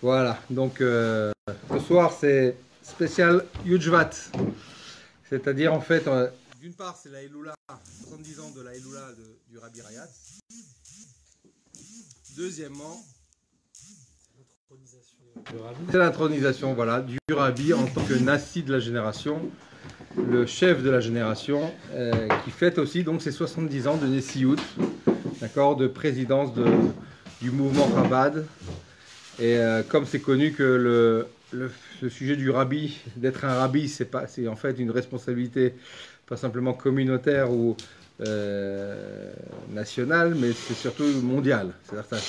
Voilà, donc ce soir c'est spécial Yujvat. C'est-à-dire en fait, d'une part c'est la Elula, 70 ans de la Elula du Rabbi Rayatz. Deuxièmement, c'est l'intronisation voilà, du Rabbi en tant que Nassi de la génération, le chef de la génération, qui fête aussi donc ses 70 ans de Nessiut, d'accord, de présidence du mouvement Chabad. Et comme c'est connu que le sujet du rabbi, d'être un rabbi, c'est en fait une responsabilité pas simplement communautaire ou nationale, mais c'est surtout mondial. C'est-à-dire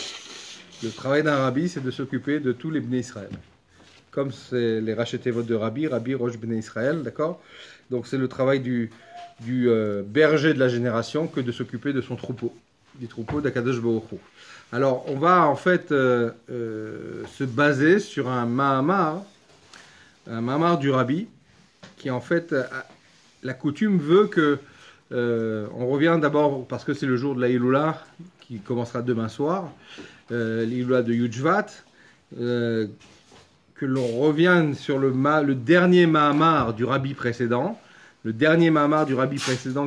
le travail d'un rabbi, c'est de s'occuper de tous les Bnei Israël. Comme c'est les rachetés votes de Rabbi Rosh Bnei Israël, d'accord. Donc c'est le travail du berger de la génération que de s'occuper de son troupeau, du troupeau d'Akadosh Baruch Hu. Alors, on va en fait se baser sur un Mahamar du Rabbi, qui en fait, la coutume veut que, on revient d'abord, parce que c'est le jour de la Hilula, qui commencera demain soir, l'Hilula de Yujvat, que l'on revienne sur le dernier Mahamar du Rabbi précédent,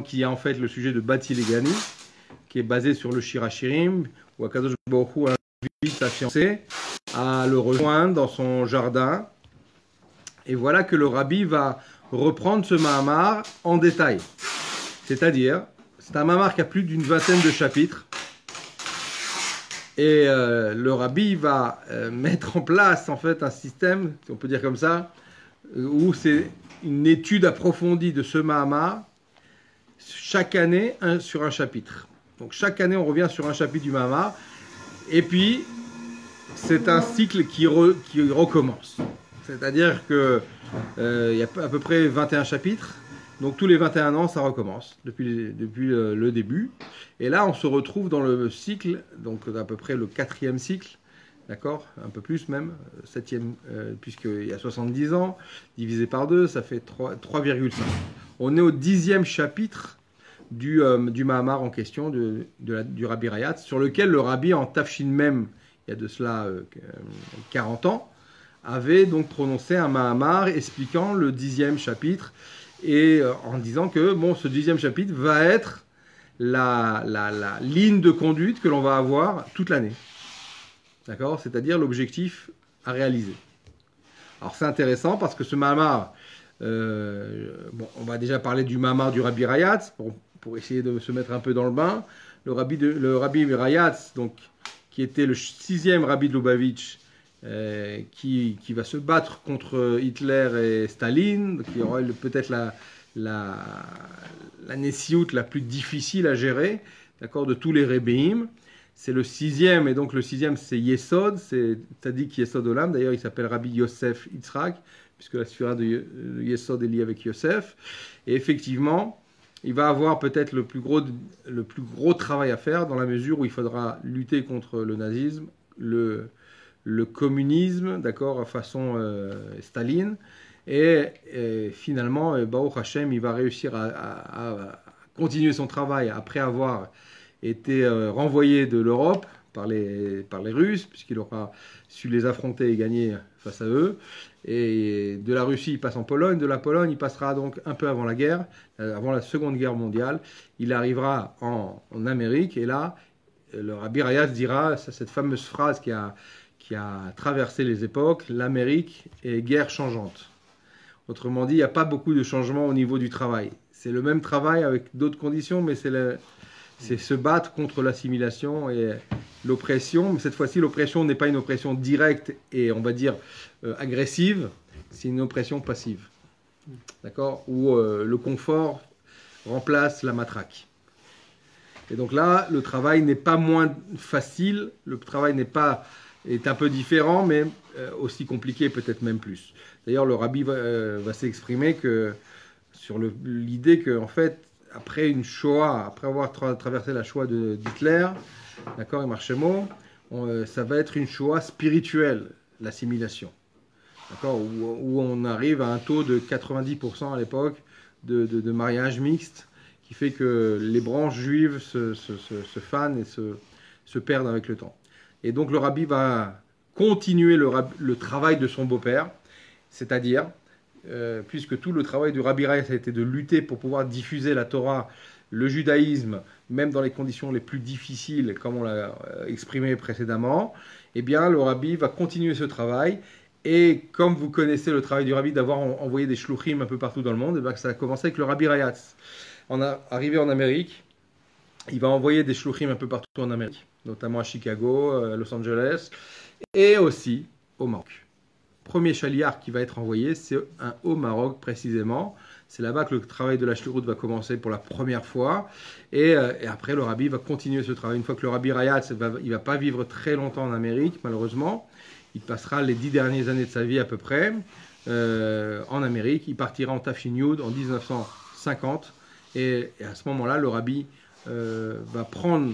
qui est en fait le sujet de Bati Legani, qui est basé sur le Shir HaShirim, où Akadosh Baruch Hu invite sa fiancée à le rejoindre dans son jardin. Et voilà que le Rabbi va reprendre ce Mahamar en détail. C'est-à-dire, c'est un Mahamar qui a plus d'une vingtaine de chapitres. Et le Rabbi va mettre en place en fait un système, si on peut dire comme ça, où c'est une étude approfondie de ce Mahamar, chaque année sur un chapitre. Donc chaque année, on revient sur un chapitre du Mahamar. Et puis, c'est un cycle qui recommence. C'est-à-dire qu'il y a à peu près 21 chapitres. Donc tous les 21 ans, ça recommence, depuis le début. Et là, on se retrouve dans le cycle, donc à peu près le 4e cycle, d'accord, un peu plus même, 7e, puisqu'il y a 70 ans, divisé par 2, ça fait 3,5. On est au 10e chapitre du Mahamar en question, du Rabbi Rayatz, sur lequel le Rabbi en Tafshin même, il y a de cela 40 ans, avait donc prononcé un Mahamar expliquant le 10e chapitre et en disant que bon, ce 10e chapitre va être la ligne de conduite que l'on va avoir toute l'année. D'accord ? C'est-à-dire l'objectif à réaliser. Alors c'est intéressant parce que ce Mahamar, on va déjà parler du Mahamar du Rabbi Rayatz pour essayer de se mettre un peu dans le bain. Le Rabbi Rayatz, donc, qui était le 6e Rabbi de Lubavitch, qui va se battre contre Hitler et Staline, qui aura peut-être la Nessiout la plus difficile à gérer, d'accord, de tous les Rebbeim. C'est le 6e, et donc le 6e c'est Yesod, c'est Tzadik Yesod Olam, d'ailleurs il s'appelle Rabbi Yosef Yitzhak, puisque la sphira de Yesod est liée avec Yosef. Et effectivement, il va avoir peut-être le plus gros travail à faire, dans la mesure où il faudra lutter contre le nazisme, le communisme, d'accord, façon Staline. Et finalement, Baruch Hashem, il va réussir à continuer son travail après avoir été renvoyé de l'Europe par les Russes, puisqu'il aura su les affronter et gagner face à eux. Et de la Russie, il passe en Pologne. De la Pologne, il passera donc un peu avant la guerre, avant la Seconde Guerre mondiale. Il arrivera en Amérique. Et là, le Rabbi Rayatz dira cette fameuse phrase qui a traversé les époques: l'Amérique est guerre changeante. Autrement dit, il n'y a pas beaucoup de changements au niveau du travail. C'est le même travail avec d'autres conditions, mais c'est se battre contre l'assimilation et l'oppression. Mais cette fois-ci, l'oppression n'est pas une oppression directe et, on va dire, agressive, c'est une oppression passive. D'accord ? Où le confort remplace la matraque. Et donc là, le travail n'est pas moins facile, le travail est un peu différent, mais aussi compliqué, peut-être même plus. D'ailleurs, le Rabbi va s'exprimer sur l'idée qu'en fait, après une Shoah, après avoir traversé la Shoah d'Hitler, d'accord, et Marchemo, ça va être une Shoah spirituelle, l'assimilation. D'accord, où on arrive à un taux de 90% à l'époque de mariage mixte, qui fait que les branches juives se fanent et se perdent avec le temps. Et donc le Rabbi va continuer le travail de son beau-père, c'est-à-dire, puisque tout le travail du Rabbi Rayatz a été de lutter pour pouvoir diffuser la Torah, le judaïsme, même dans les conditions les plus difficiles, comme on l'a exprimé précédemment, eh bien, le Rabbi va continuer ce travail. Et comme vous connaissez le travail du Rabbi d'avoir envoyé des shluchim un peu partout dans le monde, eh bien, ça a commencé avec le Rabbi Rayatz. Arrivé en Amérique, il va envoyer des shluchim un peu partout en Amérique, notamment à Chicago, à Los Angeles, et aussi au Maroc. Premier chaliard qui va être envoyé, c'est au Maroc précisément. C'est là-bas que le travail de la shlirout va commencer pour la première fois. Et après, le Rabbi va continuer ce travail. Une fois que le Rabbi Rayatz, il ne va pas vivre très longtemps en Amérique, malheureusement. Il passera les 10 dernières années de sa vie à peu près en Amérique. Il partira en Tafshin Yud en 1950. Et à ce moment-là, le Rabbi va prendre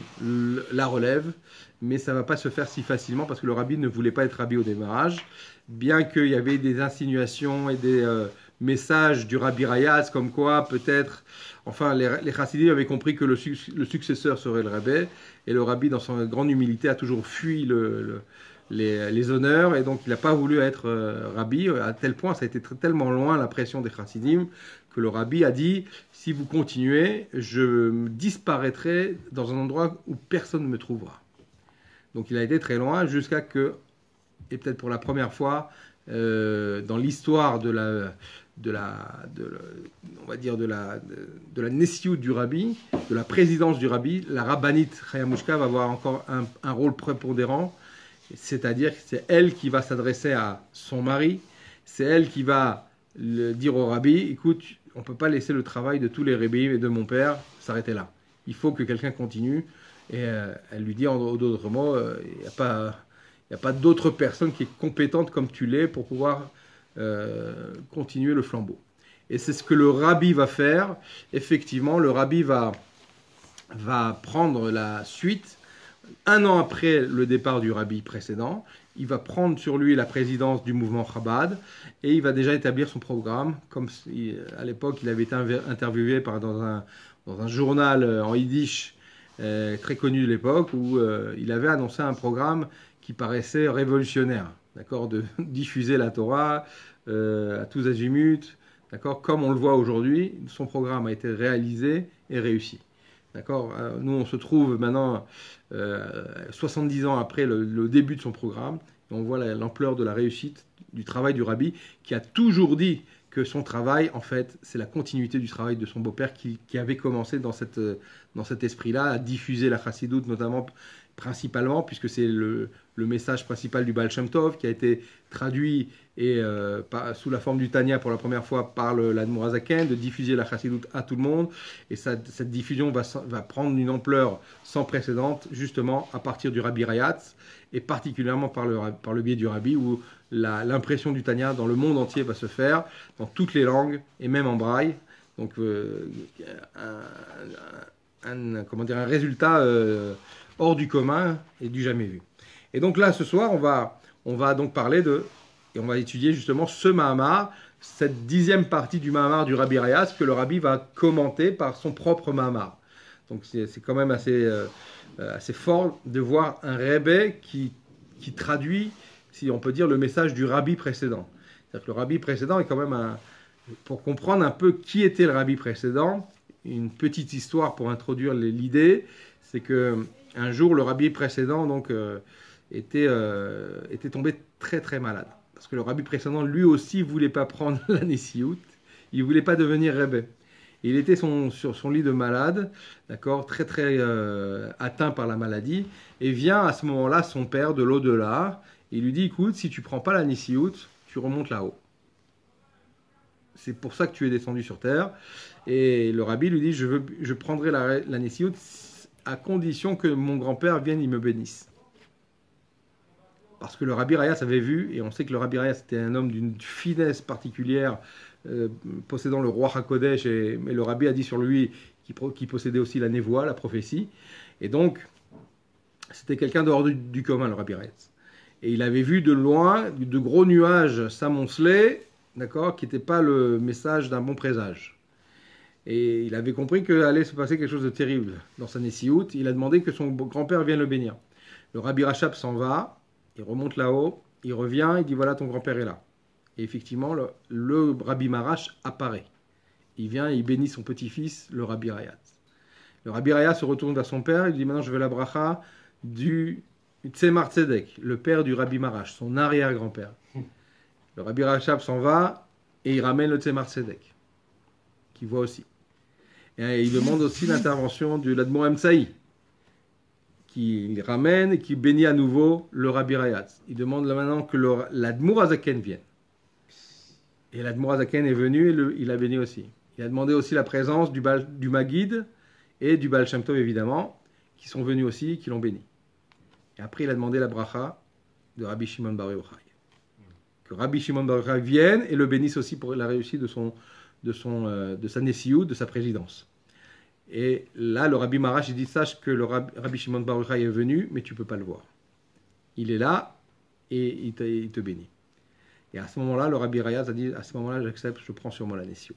la relève. Mais ça ne va pas se faire si facilement parce que le Rabbi ne voulait pas être Rabbi au démarrage. Bien qu'il y avait des insinuations et des messages du Rabbi Rayatz comme quoi peut-être, enfin les chassidim avaient compris que le successeur serait le Rabbi. Et le Rabbi, dans son grande humilité, a toujours fui les honneurs et donc il n'a pas voulu être Rabbi. À tel point, ça a été tellement loin la pression des chassidim que le Rabbi a dit « Si vous continuez, je disparaîtrai dans un endroit où personne ne me trouvera ». Donc il a été très loin jusqu'à que, et peut-être pour la première fois dans l'histoire de la Nessiout du Rabbi, de la présidence du Rabbi, la rabbinite Chaya Mushka va avoir encore un rôle prépondérant, c'est-à-dire que c'est elle qui va s'adresser à son mari, c'est elle qui va dire au Rabbi, écoute, on ne peut pas laisser le travail de tous les rabbis et de mon père s'arrêter là. Il faut que quelqu'un continue. Et elle lui dit en d'autres mots, il n'y a pas d'autre personne qui est compétente comme tu l'es pour pouvoir continuer le flambeau. Et c'est ce que le Rabbi va faire. Effectivement, le Rabbi va prendre la suite. Un an après le départ du Rabbi précédent, il va prendre sur lui la présidence du mouvement Chabad et il va déjà établir son programme. Comme à l'époque, il avait été interviewé dans un journal en yiddish très connu de l'époque, où il avait annoncé un programme qui paraissait révolutionnaire, d'accord, de diffuser la Torah à tous azimuts, d'accord, comme on le voit aujourd'hui. Son programme a été réalisé et réussi, d'accord. Nous, on se trouve maintenant 70 ans après le début de son programme, et on voit l'ampleur de la réussite du travail du Rabbi, qui a toujours dit que son travail, en fait, c'est la continuité du travail de son beau-père qui avait commencé dans cet esprit-là, à diffuser la chassidoute, notamment, principalement, puisque c'est le message principal du Baal Shem Tov, qui a été traduit sous la forme du Tanya pour la première fois par l'Admor HaZaken, de diffuser la chassidoute à tout le monde. Et cette diffusion va prendre une ampleur sans précédent, justement, à partir du Rabbi Rayatz, et particulièrement par le biais du Rabbi, où l'impression du Tanya dans le monde entier va se faire, dans toutes les langues, et même en braille. Donc, un résultat hors du commun et du jamais vu. Et donc là, ce soir, on va donc parler et on va étudier justement ce Mahamar, cette 10e partie du Mahamar du Rabbi Rayatz, que le Rabbi va commenter par son propre Mahamar. Donc c'est quand même assez fort de voir un Rebbe qui traduit, si on peut dire, le message du Rabbi précédent. C'est-à-dire que le Rabbi précédent est quand même pour comprendre un peu qui était le Rabbi précédent, une petite histoire pour introduire l'idée, c'est que un jour le Rabbi précédent donc était tombé très très malade. Parce que le Rabbi précédent lui aussi voulait pas prendre la Nessiout, il voulait pas devenir Rebbe. Il était sur son lit de malade, d'accord, très très atteint par la maladie, et vient à ce moment-là son père de l'au-delà, il lui dit, écoute, si tu prends pas la Nessiout, tu remontes là-haut. C'est pour ça que tu es descendu sur terre. Et le Rabbi lui dit, je prendrai la Nessiout à condition que mon grand-père vienne, il me bénisse. Parce que le Rabbi Rayatz avait vu, et on sait que le Rabbi Rayatz était un homme d'une finesse particulière, possédant le roi HaKodesh, mais le Rabbi a dit sur lui qu'il possédait aussi la névoie, la prophétie. Et donc, c'était quelqu'un dehors du commun, le Rabbi Rayatz. Et il avait vu de loin de gros nuages s'amonceler, d'accord, qui n'étaient pas le message d'un bon présage. Et il avait compris qu'il allait se passer quelque chose de terrible dans sa Nessiout. Il a demandé que son grand-père vienne le bénir. Le Rabbi Rachab s'en va, il remonte là-haut, il revient, il dit voilà ton grand-père est là. Et effectivement, le Rabbi Marash apparaît. Il vient et il bénit son petit-fils, le Rabbi Rayat. Le Rabbi Rayat se retourne vers son père, il dit maintenant je veux la bracha du Tzemar Tzedek, le père du Rabbi Marash, son arrière-grand-père. Le Rabbi Rachab s'en va et il ramène le Tzemar Tzedek, qui voit aussi. Et il demande aussi l'intervention de l'Admour Emsaï, qui ramène et qui bénit à nouveau le Rabbi Rayat. Il demande là maintenant que l'Admour Azaken vienne. Et l'Admour Azaken est venu et il a béni aussi. Il a demandé aussi la présence du Maguid et du Baal Shem Tov, évidemment, qui sont venus aussi, qui l'ont béni. Et après, il a demandé la bracha de Rabbi Shimon Bar Yochai. Que Rabbi Shimon Bar Yochai vienne et le bénisse aussi pour la réussite de sa Nessiout, de sa présidence. Et là, le Rabbi Marash, il dit, sache que le Rabbi Shimon Bar Yochai est venu, mais tu ne peux pas le voir. Il est là et il te bénit. Et à ce moment-là, le Rabbi Rayaz a dit, à ce moment-là, j'accepte, je prends sur moi la Nessiout.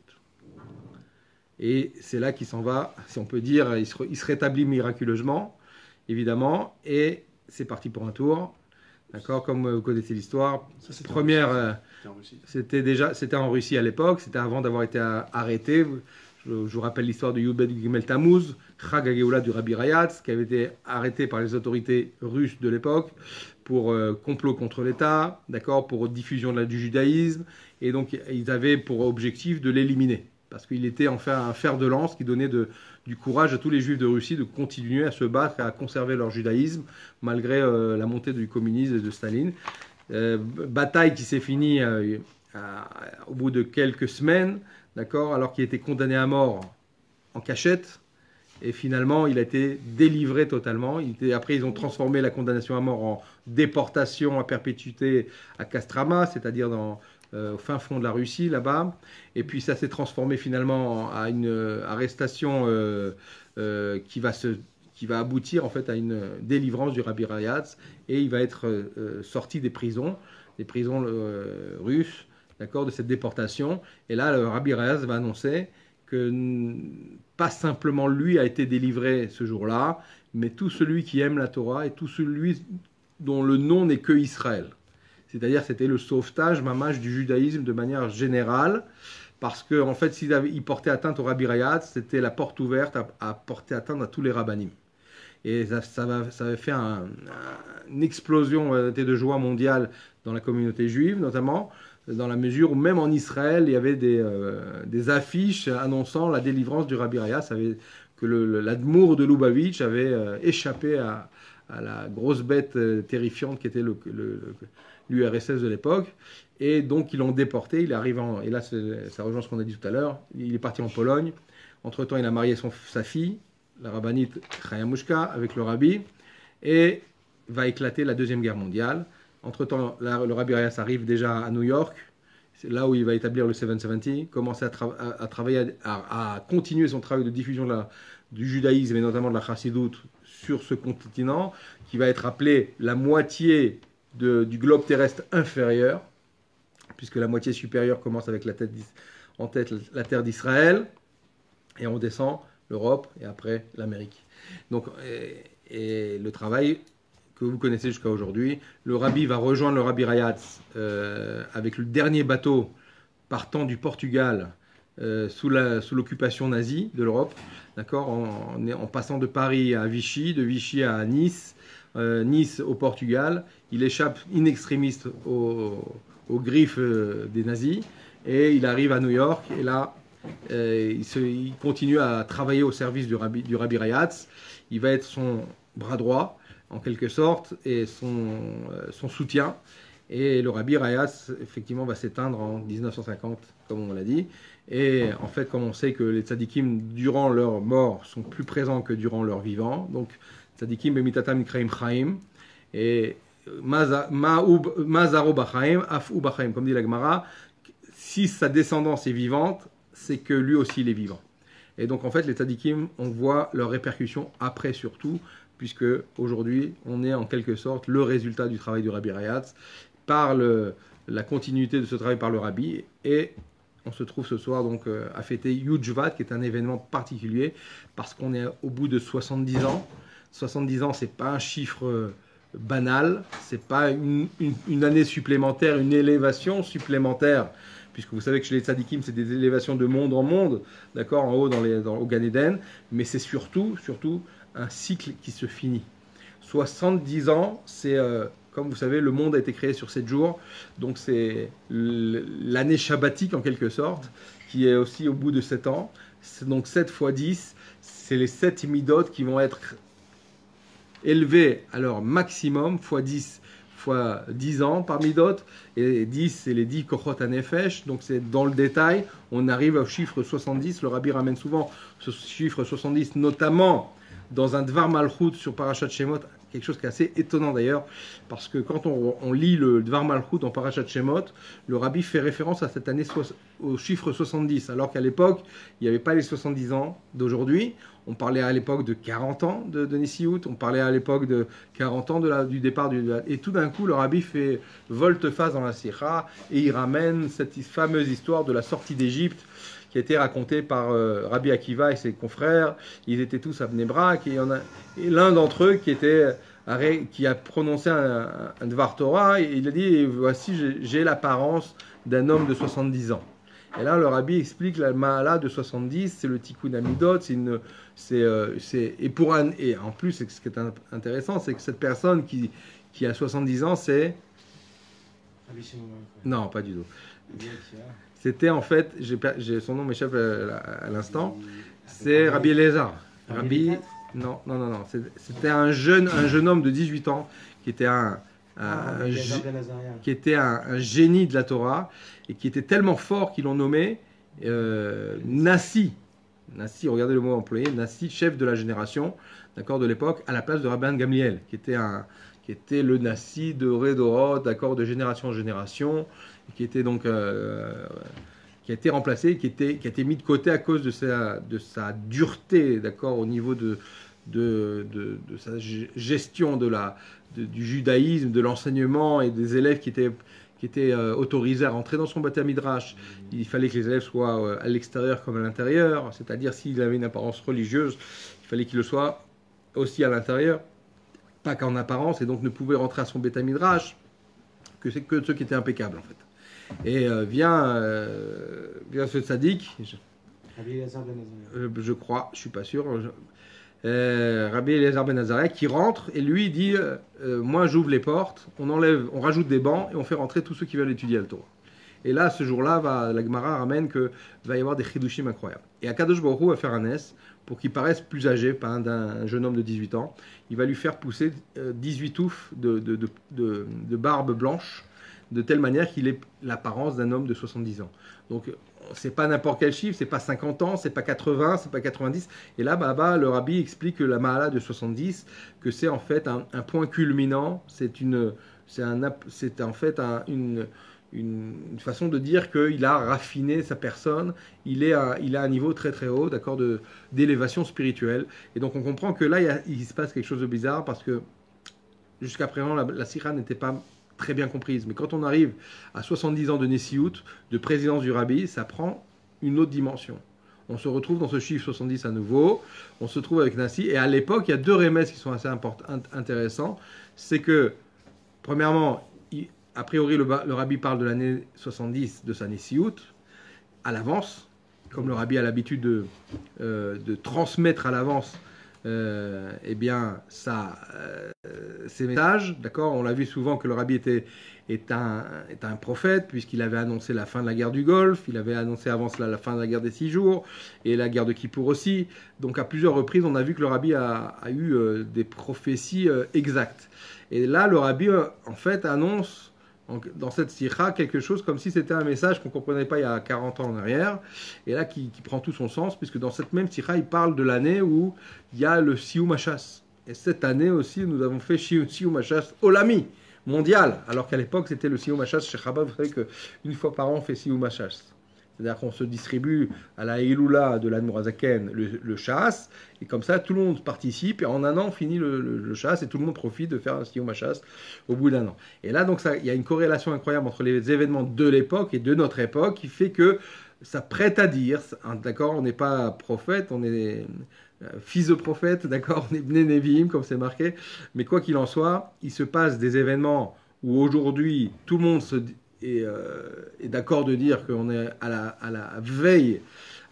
Et c'est là qu'il s'en va, si on peut dire, il se rétablit miraculeusement, évidemment, et c'est parti pour un tour. D'accord, comme vous connaissez l'histoire. Première, c'était en Russie à l'époque, c'était avant d'avoir été arrêté. Je vous rappelle l'histoire de Yud Bet Gimel Tammuz, Chag HaGeoula du Rabbi Rayatz, qui avait été arrêté par les autorités russes de l'époque pour complot contre l'État, d'accord, pour diffusion du judaïsme, et donc ils avaient pour objectif de l'éliminer, parce qu'il était enfin un fer de lance qui donnait du courage à tous les juifs de Russie de continuer à se battre et à conserver leur judaïsme, malgré la montée du communisme et de Staline. Bataille qui s'est finie au bout de quelques semaines, d'accord, alors qu'il était condamné à mort en cachette, et finalement il a été délivré totalement. Après ils ont transformé la condamnation à mort en déportation à perpétuité à Kostroma, c'est-à-dire au fin fond de la Russie, là-bas. Et puis ça s'est transformé finalement à une arrestation qui va aboutir en fait à une délivrance du Rabbi Rayatz, et il va être sorti des prisons russes, d'accord, de cette déportation. Et là, le Rabbi Rayatz va annoncer que pas simplement lui a été délivré ce jour-là, mais tout celui qui aime la Torah et tout celui dont le nom n'est que Israël. C'est-à-dire c'était le sauvetage, mamash, du judaïsme de manière générale, parce que en fait, s'il portait atteinte au Rabbi Rayatz, c'était la porte ouverte à porter atteinte à tous les rabbanim. Et ça avait fait une explosion de joie mondiale dans la communauté juive, notamment dans la mesure où même en Israël, il y avait des affiches annonçant la délivrance du Rabbi Rayatz, que l'Admour de Lubavitch avait échappé à la grosse bête terrifiante qui était l'URSS de l'époque. Et donc, ils l'ont déporté. Il arrive et là, ça rejoint ce qu'on a dit tout à l'heure. Il est parti en Pologne. Entre-temps, il a marié sa fille, la rabbinite Chaya Mushka, avec le rabbi. Et va éclater la Deuxième Guerre mondiale. Entre-temps, le Rabbi Rayatz arrive déjà à New York. C'est là où il va établir le 770, commencer à travailler, à continuer son travail de diffusion du judaïsme et notamment de la chassidoute sur ce continent, qui va être appelé la moitié du globe terrestre inférieur, puisque la moitié supérieure commence avec la terre d'Israël, et on descend l'Europe et après l'Amérique. Donc, et le travail que vous connaissez jusqu'à aujourd'hui, le rabbi va rejoindre le Rabbi Rayatz avec le dernier bateau partant du Portugal sous l'occupation nazie de l'Europe, d'accord, en passant de Paris à Vichy, de Vichy à Nice, Nice au Portugal. Il échappe in extremis aux griffes des nazis et il arrive à New York, et là il continue à travailler au service du Rabbi Rayatz. Il va être son bras droit en quelque sorte et son soutien. Et le Rabbi Rayatz, effectivement, va s'éteindre en 1950, comme on l'a dit. Et en fait, comme on sait que les tzadikim, durant leur mort, sont plus présents que durant leur vivant, donc tzadikim bemitatam nikraim chaim, et mazaro bachaim, afu bachaim, comme dit la Gemara, si sa descendance est vivante, c'est que lui aussi il est vivant. Et donc en fait, les tzadikim, on voit leurs répercussions après surtout, puisque aujourd'hui, on est en quelque sorte le résultat du travail du Rabbi Rayatz, par la continuité de ce travail par le Rabbi. Et on se trouve ce soir donc à fêter Yud Shvat, qui est un événement particulier, parce qu'on est au bout de 70 ans. 70 ans, c'est pas un chiffre banal, c'est pas une année supplémentaire, une élévation supplémentaire, puisque vous savez que chez les tzadikim, c'est des élévations de monde en monde, d'accord, en haut au Gan Eden, mais c'est surtout un cycle qui se finit. 70 ans, c'est, comme vous savez, le monde a été créé sur 7 jours, donc c'est l'année shabbatique en quelque sorte, qui est aussi au bout de 7 ans. Donc 7 fois 10, c'est les 7 midot qui vont être élevés à leur maximum, fois 10 fois 10 ans par midot, et 10 c'est les 10 kochot hanefesh, donc c'est dans le détail, on arrive au chiffre 70, le rabbi ramène souvent ce chiffre 70, notamment dans un Dvar Malchut sur Parashat Shemot, quelque chose qui est assez étonnant d'ailleurs, parce que quand on lit le Dvar Malchut dans Parashat Shemot, le rabbi fait référence à cette année au chiffre 70, alors qu'à l'époque, il n'y avait pas les 70 ans d'aujourd'hui. On parlait à l'époque de 40 ans de Nissiout, on parlait à l'époque de 40 ans du départ et tout d'un coup, le rabbi fait volte-face dans la Sikha et il ramène cette fameuse histoire de la sortie d'Égypte qui a été racontée par Rabbi Akiva et ses confrères. Ils étaient tous à Bnei Brak et l'un d'entre eux qui a prononcé un Dvar Torah, et il a dit, voici, j'ai l'apparence d'un homme de 70 ans. Et là, le rabbi explique la Mahala de 70, c'est le Tikkun Amidot, et en plus, ce qui est intéressant, c'est que cette personne qui a 70 ans, c'est... Non, pas du tout. C'était en fait, son nom m'échappe à l'instant, c'est Rabbi Eliezer. Non. C'était un jeune homme de 18 ans qui était un génie de la Torah et qui était tellement fort qu'ils l'ont nommé Nassi. Nassi, regardez le mot employé, Nassi, chef de la génération, d'accord, de l'époque, à la place de Rabban Gamliel, qui était le Nassi de Redorot, d'accord, de génération en génération, qui était donc qui a été remplacé, qui a été mis de côté à cause de sa dureté, d'accord, au niveau de sa gestion du judaïsme, de l'enseignement et des élèves qui étaient autorisés à rentrer dans son Beth Midrash. Il fallait que les élèves soient à l'extérieur comme à l'intérieur, c'est-à-dire s'il avait une apparence religieuse, il fallait qu'il le soit aussi à l'intérieur, pas qu'en apparence, et donc ne pouvait rentrer à son Beth Midrash que ceux qui étaient impeccables en fait. Et vient ce tzaddik, je crois, je suis pas sûr, Rabbi Eliezer ben Azariah, qui rentre et lui dit moi j'ouvre les portes, on rajoute des bancs et on fait rentrer tous ceux qui veulent étudier le Torah. Et là, ce jour-là, la Gemara ramène qu'il va y avoir des chidushim incroyables. Et Akadosh Baruch Hu va faire un S pour qu'il paraisse plus âgé, pas d'un jeune homme de 18 ans. Il va lui faire pousser 18 touffes de barbe blanche, de telle manière qu'il ait l'apparence d'un homme de 70 ans. Donc, c'est pas n'importe quel chiffre, c'est pas 50 ans, c'est pas 80, c'est pas 90. Et là, le rabbi explique que la Mahala de 70, que c'est en fait un point culminant, c'est en fait une façon de dire qu'il a raffiné sa personne, il a un niveau très très haut, d'accord, d'élévation spirituelle. Et donc on comprend que là, il se passe quelque chose de bizarre, parce que jusqu'à présent, la sikha n'était pas très bien comprise. Mais quand on arrive à 70 ans de Nessiout, de présidence du rabbi, ça prend une autre dimension. On se retrouve dans ce chiffre 70 à nouveau, on se trouve avec Nassi, et à l'époque, il y a deux remèdes qui sont assez intéressants. C'est que, premièrement, a priori, le rabbi parle de l'année 70 de sa Nessiout, à l'avance, comme le rabbi a l'habitude de transmettre à l'avance eh bien, ces messages, d'accord. On l'a vu souvent que le rabbi est un prophète, puisqu'il avait annoncé la fin de la guerre du Golfe, il avait annoncé avant cela la fin de la guerre des 6 jours, et la guerre de Kippour aussi. Donc à plusieurs reprises, on a vu que le rabbi a eu des prophéties exactes. Et là, le rabbi, en fait, annonce dans cette sikha quelque chose comme si c'était un message qu'on ne comprenait pas il y a 40 ans en arrière, et là qui prend tout son sens, puisque dans cette même sikha, il parle de l'année où il y a le Siyum HaShas. Et cette année aussi, nous avons fait Siyum HaShas Olami, mondial, alors qu'à l'époque, c'était le Siyum HaShas chez Chabad. Vous savez qu'une fois par an, on fait Siyum HaShas. C'est-à-dire qu'on se distribue à la Iloula de l'Admorazaken le chasse, et comme ça tout le monde participe, et en un an on finit le chasse, et tout le monde profite de faire un Siyum chasse au bout d'un an. Et là donc il y a une corrélation incroyable entre les événements de l'époque et de notre époque, qui fait que s'apprête à dire, hein, d'accord, on n'est pas prophète, on est fils de prophète, d'accord, on est Bnei Nevi'im, comme c'est marqué, mais quoi qu'il en soit, il se passe des événements où aujourd'hui tout le monde est d'accord de dire qu'on est à la veille,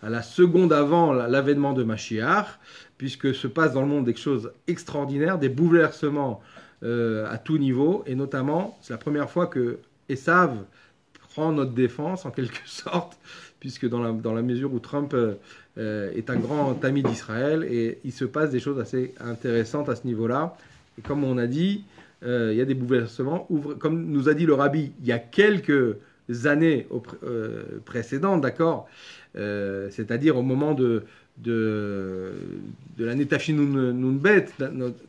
à la seconde avant l'avènement de Mashiach, puisque se passe dans le monde des choses extraordinaires, des bouleversements à tout niveau, et notamment, c'est la première fois que Esav prend notre défense en quelque sorte, puisque dans la mesure où Trump est un grand ami d'Israël, et il se passe des choses assez intéressantes à ce niveau-là. Et comme on a dit, il y a des bouleversements. Comme nous a dit le Rabbi, il y a quelques années précédentes, d'accord, c'est-à-dire au moment de l'année Tafshinun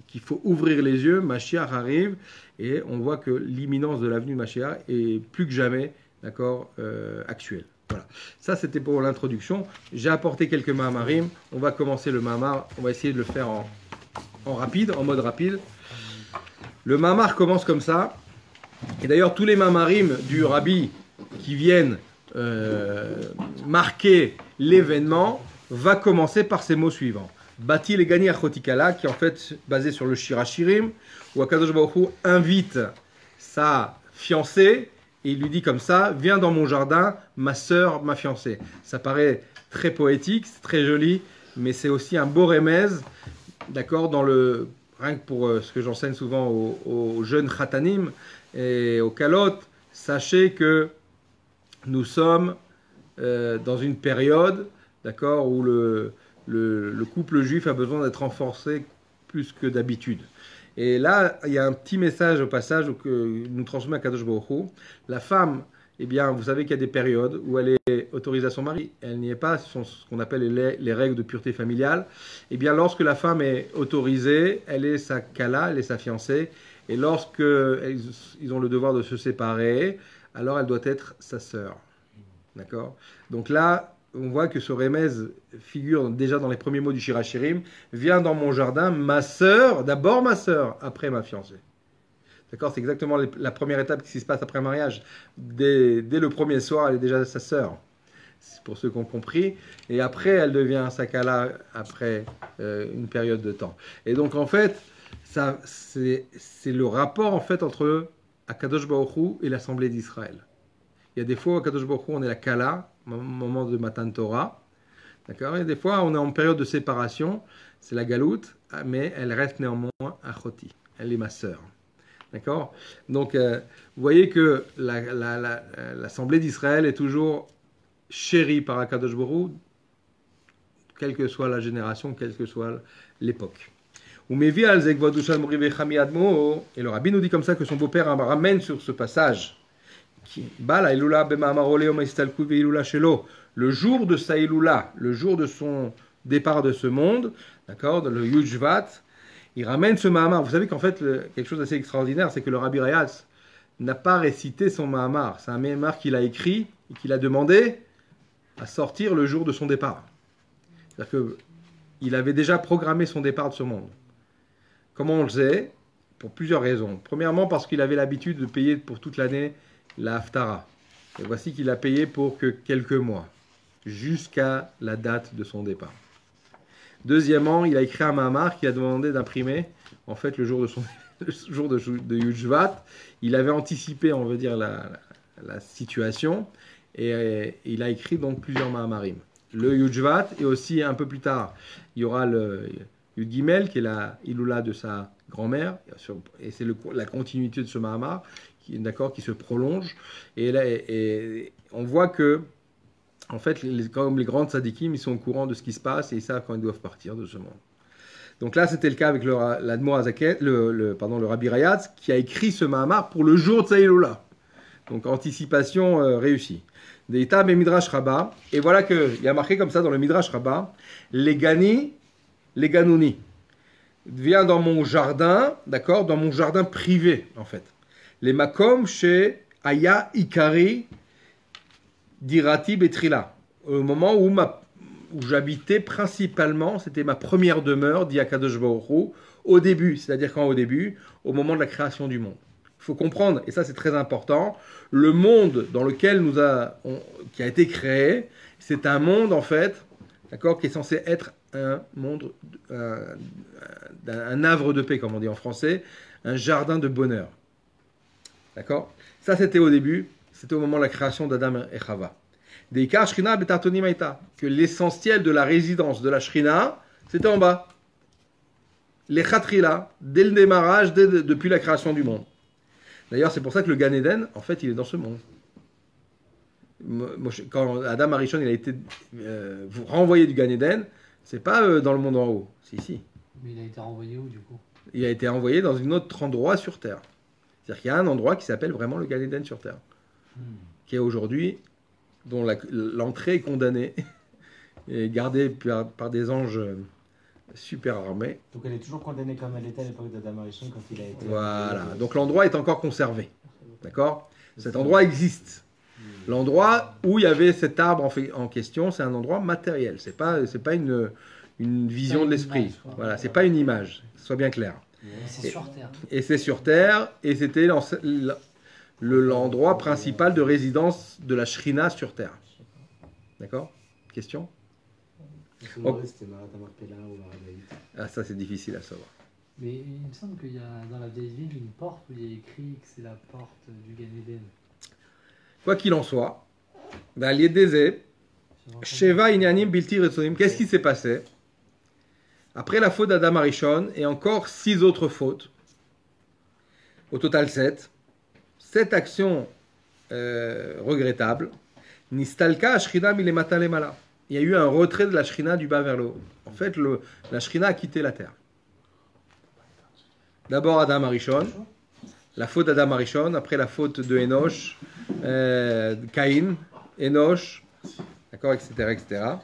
qu'il faut ouvrir les yeux, Mashiach arrive, et on voit que l'imminence de l'avenue de Mashiach est plus que jamais, d'accord, actuelle. Voilà. Ça, c'était pour l'introduction. J'ai apporté quelques Mahamarim. On va commencer le Mahamar. On va essayer de le faire en rapide, en mode rapide. Le Mahamar commence comme ça. Et d'ailleurs, tous les Mahamarim du Rabbi qui viennent marquer l'événement va commencer par ces mots suivants. Bati le gani achotikala, qui est en fait basé sur le Shirachirim, où Akadosh Baruch Hu invite sa fiancée. Et il lui dit comme ça, viens dans mon jardin, ma sœur, ma fiancée. Ça paraît très poétique, c'est très joli, mais c'est aussi un beau remez, d'accord, rien que pour ce que j'enseigne souvent aux jeunes khatanim et aux kalot, sachez que nous sommes dans une période, d'accord, où le couple juif a besoin d'être renforcé plus que d'habitude. Et là, il y a un petit message au passage que nous transmet Akadosh Baruch Hu. La femme, eh bien, vous savez qu'il y a des périodes où elle est autorisée à son mari. Elle n'y est pas, ce sont ce qu'on appelle les règles de pureté familiale. Eh bien, lorsque la femme est autorisée, elle est sa kala, elle est sa fiancée. Et lorsque ils ont le devoir de se séparer, alors elle doit être sa sœur. D'accord ? Donc là, on voit que ce remez figure déjà dans les premiers mots du Shirachirim. Viens dans mon jardin, ma sœur, d'abord ma sœur, après ma fiancée. D'accord, c'est exactement la première étape qui se passe après un mariage. Dès le premier soir, elle est déjà sa sœur. C'est pour ceux qui ont compris. Et après, elle devient sa kala après une période de temps. Et donc, en fait, ça, c'est le rapport en fait entre Akadosh Baruch Hu et l'Assemblée d'Israël. Il y a des fois, Akadosh Baruch Hu, on est la kala, au moment de Matan Torah. D'accord ? Et des fois, on est en période de séparation. C'est la galoute, mais elle reste néanmoins achoti. Elle est ma sœur. D'accord ? Donc, vous voyez que l'Assemblée d'Israël est toujours chérie par Akadosh Baruch Hu, quelle que soit la génération, quelle que soit l'époque. Et le Rabbi nous dit comme ça que son beau-père ramène sur ce passage. Le jour de sa Iloula, le jour de son départ de ce monde, d'accord, le Yujvat, il ramène ce Mahamar. Vous savez qu'en fait, quelque chose d'assez extraordinaire, c'est que le Rabbi Rayatz n'a pas récité son Mahamar. C'est un Mahamar qu'il a écrit et qu'il a demandé à sortir le jour de son départ. C'est-à-dire qu'il avait déjà programmé son départ de ce monde. Comment on le sait ? Pour plusieurs raisons. Premièrement, parce qu'il avait l'habitude de payer pour toute l'année la Haftara. Et voici qu'il a payé pour que quelques mois, jusqu'à la date de son départ. Deuxièmement, il a écrit un Mahamar qui a demandé d'imprimer, en fait, le jour de Yujvat. Il avait anticipé, on veut dire, la situation, et il a écrit donc plusieurs Mahamarim. Le Yujvat, et aussi un peu plus tard, il y aura le Yud Gimel, qui est la Iloula de sa grand-mère, et c'est la continuité de ce Mahamar, qui se prolonge. Et on voit que, en fait, comme les grands tzadikim, ils sont au courant de ce qui se passe et ils savent quand ils doivent partir de ce monde. Donc là, c'était le cas avec l'Admor Azaken, le Rabbi Rayatz, qui a écrit ce Mahamar pour le jour de sa Iloula. Donc, anticipation réussie. Deïtab et Midrash Rabbah. Et voilà qu'il y a marqué comme ça dans le Midrash Rabbah, les Ganouni. Viens dans mon jardin, d'accord, dans mon jardin privé, en fait. Les makom chez Aya Ikari Dirati Betrila. Au moment où j'habitais principalement, c'était ma première demeure, dit Akadosh Baruch Hu, au début, c'est-à-dire quand au début, au moment de la création du monde. Il faut comprendre, et ça c'est très important, le monde dans lequel qui a été créé, c'est un monde en fait, d'accord, qui est censé être un monde, un havre de paix, comme on dit en français, un jardin de bonheur. D'accord? Ça c'était au début, c'était au moment de la création d'Adam et Chava. Deikar Shrina betartonim haïta, que l'essentiel de la résidence de la Shrina, c'était en bas. Les Khatrila, dès le démarrage, depuis la création du monde. D'ailleurs, c'est pour ça que le Gan Eden, en fait, il est dans ce monde. Quand Adam Arishon il a été renvoyé du Gan Eden, c'est pas dans le monde en haut. Si. Mais il a été renvoyé où, du coup? Il a été envoyé dans un autre endroit sur Terre. C'est-à-dire qu'il y a un endroit qui s'appelle vraiment le Gan Eden sur Terre. Qui est aujourd'hui, dont l'entrée est condamnée et gardée par des anges super armés. Donc elle est toujours condamnée comme elle était à l'époque d'Adam Arishon quand il a été... Voilà, donc l'endroit est encore conservé. D'accord? Cet endroit existe. L'endroit où il y avait cet arbre en question, c'est un endroit matériel. C'est pas une vision de l'esprit. Voilà, c'est pas une image. Soit bien clair. C'est sur Terre. Et c'est sur Terre, et c'était l'endroit principal de résidence de la Shrina sur Terre. D'accord? Question? C'était Marat Amarpella ou Marat David. Ah, ça c'est difficile à savoir. Mais il me semble qu'il y a dans la vieille ville une porte où il y a écrit que c'est la porte du Gan Eden. Quoi qu'il en soit, Sheva Inyanim Bilti Retzonim, qu'est-ce qui s'est passé? Après la faute d'Adam Arishon, et encore 6 autres fautes, au total 7, 7 actions regrettables, Nistalka Shrina Milemata Lemala. Il y a eu un retrait de la Shrina du bas vers le haut. En fait, la Shrina a quitté la terre. D'abord Adam Arishon, la faute d'Adam Arishon, après la faute de Enoch, Caïn, Enoch, d'accord, etc.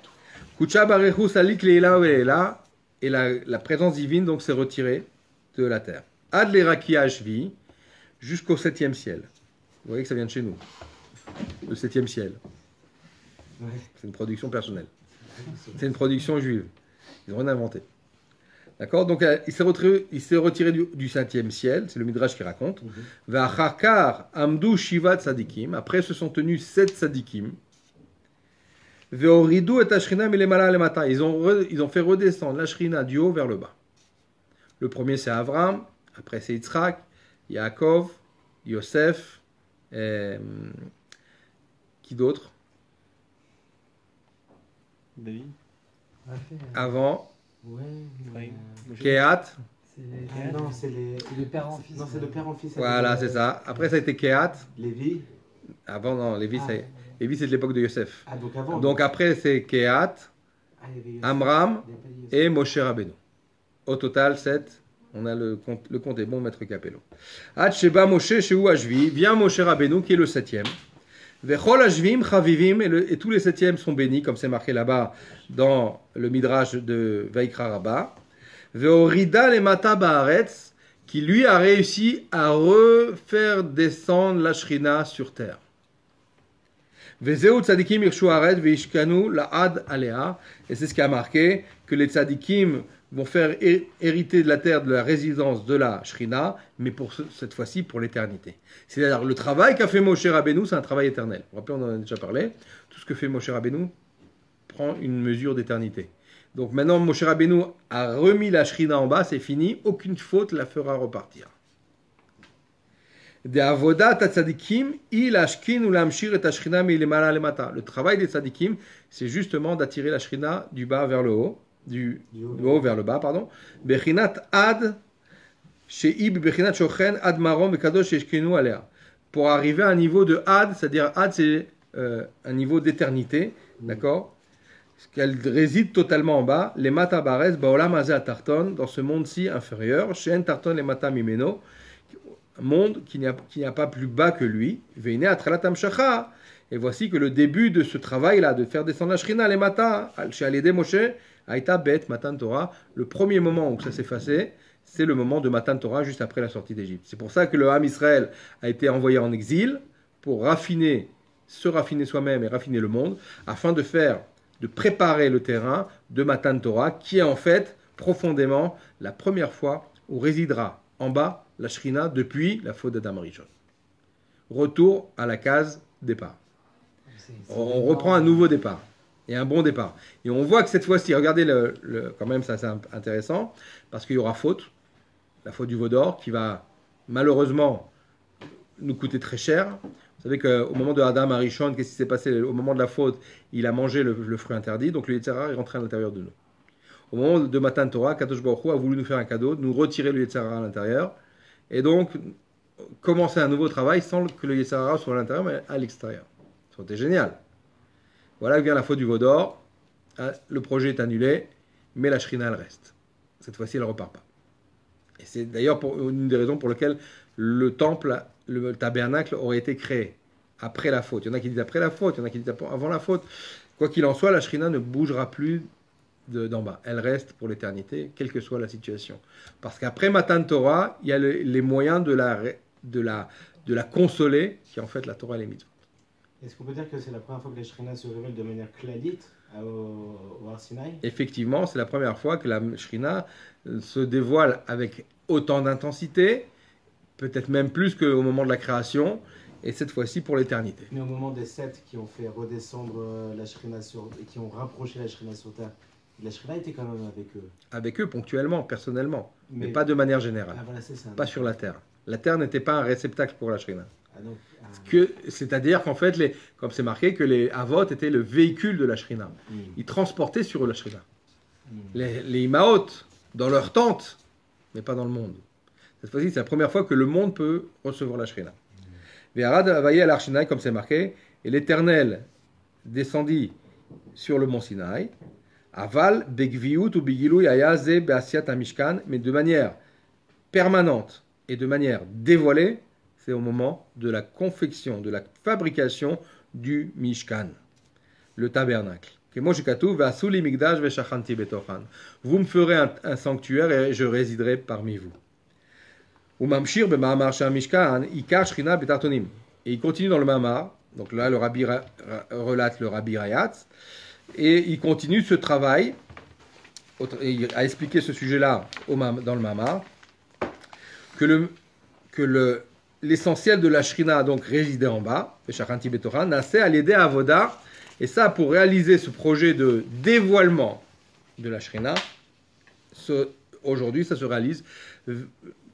Kucha Barechu Salik Leila Velela, et la présence divine donc s'est retirée de la terre. Ad Leraki Ashvi, jusqu'au 7e ciel. Vous voyez que ça vient de chez nous. Le 7e ciel. Ouais. C'est une production personnelle. C'est une production juive. Ils ont rien inventé. D'accord? Donc il s'est retiré du 7e ciel, c'est le Midrash qui raconte. Va'acharkar amdu shiva tzadikim. Après se sont tenus 7 tzadikim. Ve'oridu et ashrina milemala lemata. Ils ont fait redescendre la shrina du haut vers le bas. Le premier c'est Avram, après c'est Yitzhak, Yaakov, Yosef, qui d'autre? David. Avant, Ouais. Kehat. Non, c'est les... de père en fils. Non, c'est de père en fils. Voilà, c'est ça. Après ça a été Kehat. Lévi. Avant, non, Lévi, Lévi c'est de l'époque de Yosef. Ah, donc avant. Donc après c'est Kehat, Amram et Moshe Rabbeinu. Au total 7. On a le compte est bon, maître Capello. Ad Sheba Moshe Shehu Ashvi, vient Moshe Rabbeinu qui est le 7e. Vechol Ashvim Chavivim, et tous les 7e sont bénis, comme c'est marqué là-bas dans le Midrash de Vaikra Rabbah. Veorida Lemata Baaretz, qui lui a réussi à refaire descendre la Shrina sur terre. Vezeu Tzadikim Irshu Aret Veishkanu Laad Alea, et c'est ce qui a marqué que les Tzadikim vont faire hériter de la terre de la résidence de la Shrina, mais pour cette fois-ci pour l'éternité. C'est-à-dire le travail qu'a fait Moshe Rabbeinu, c'est un travail éternel. Vous vous rappelez, on en a déjà parlé. Tout ce que fait Moshe Rabbeinu prend une mesure d'éternité. Donc maintenant, Moshe Rabbeinu a remis la Shrina en bas, c'est fini, aucune faute la fera repartir. Le travail des tzadikim, c'est justement d'attirer la Shrina du bas vers le haut, du haut vers le bas, pardon. Bechinat ad sheib bechinat shochen ad marom vekadosh yeshkenu alea. Pour arriver à un niveau de ad, c'est-à-dire ad c'est un niveau d'éternité, d'accord? Qu'elle réside totalement en bas. Les mata bares baolam hazeh tarton, dans ce monde-ci inférieur, shen tarton les mata mimeno, un monde qui n'a pas plus bas que lui. Veine atralat amshacha. Et voici que le début de ce travail-là, de faire descendre la Shrina, les mata, chez Alédé Moshe, Aïta Bet, Matan Torah, le premier moment où ça s'est passé, c'est le moment de Matan Torah, juste après la sortie d'Égypte. C'est pour ça que le Ham Israël a été envoyé en exil, pour se raffiner soi-même et raffiner le monde, afin de préparer le terrain de Matan Torah, qui est en fait, profondément, la première fois où résidera en bas la Shrina depuis la faute d'Adam Rishon. Retour à la case départ. On reprend un nouveau départ. Et un bon départ. Et on voit que cette fois-ci, regardez quand même, ça c'est intéressant, parce qu'il y aura faute, la faute du veau d'or, qui va malheureusement nous coûter très cher. Vous savez qu'au moment de Adam Arishon, qu'est-ce qui s'est passé? Au moment de la faute, il a mangé le fruit interdit, donc le Yetzer Hara est rentré à l'intérieur de nous. Au moment de Matan Torah, Kadosh Baruch Hu a voulu nous faire un cadeau, nous retirer le Yetzer Hara à l'intérieur, et donc commencer un nouveau travail sans que le Yetzer Hara soit à l'intérieur, mais à l'extérieur. C'était génial. Voilà vient la faute du veau d'or. Le projet est annulé, mais la Shrina, elle reste. Cette fois-ci, elle ne repart pas. Et c'est d'ailleurs une des raisons pour lesquelles le temple, le tabernacle aurait été créé après la faute. Il y en a qui disent après la faute, il y en a qui disent avant la faute. Quoi qu'il en soit, la Shrina ne bougera plus d'en bas. Elle reste pour l'éternité, quelle que soit la situation. Parce qu'après Matan Torah, il y a les moyens de la consoler, qui est en fait la Torah et les mitzvot. Est-ce qu'on peut dire que c'est la première fois que la Shrina se révèle de manière cladite au Har Sinaï? Effectivement, c'est la première fois que la Shrina se dévoile avec autant d'intensité, peut-être même plus qu'au moment de la création, et cette fois-ci pour l'éternité. Mais au moment des 7 qui ont fait redescendre la Shrina et qui ont rapproché la Shrina sur terre, la Shrina était quand même avec eux. Avec eux, ponctuellement, personnellement, mais pas de manière générale. Ah, voilà, c'est ça. Pas sur la terre. La terre n'était pas un réceptacle pour la Shrina. Ah, C'est-à-dire qu'en fait, comme c'est marqué, que les Avot étaient le véhicule de la Shrina. Ils transportaient sur eux la Shrina. Les Imaot, dans leur tente, mais pas dans le monde. Cette fois-ci, c'est la première fois que le monde peut recevoir la Shrina. Ve'arad avaye al Har comme c'est marqué, et l'Éternel descendit sur le mont Sinaï, aval begviut ou bigilou yayaze beasiat amishkan, mais de manière permanente et de manière dévoilée. C'est au moment de la confection, de la fabrication du Mishkan, le tabernacle. Vous me ferez un sanctuaire et je résiderai parmi vous. Et il continue dans le Mamar, donc là le Rabbi relate le Rabbi Rayatz, et il continue ce travail, à expliquer ce sujet-là dans le Mamar, que l'essentiel de la Shrina donc résidait en bas, Shachanti Betoran, Naseh à l'aider à Avoda, et ça pour réaliser ce projet de dévoilement de la Shrina, aujourd'hui ça se réalise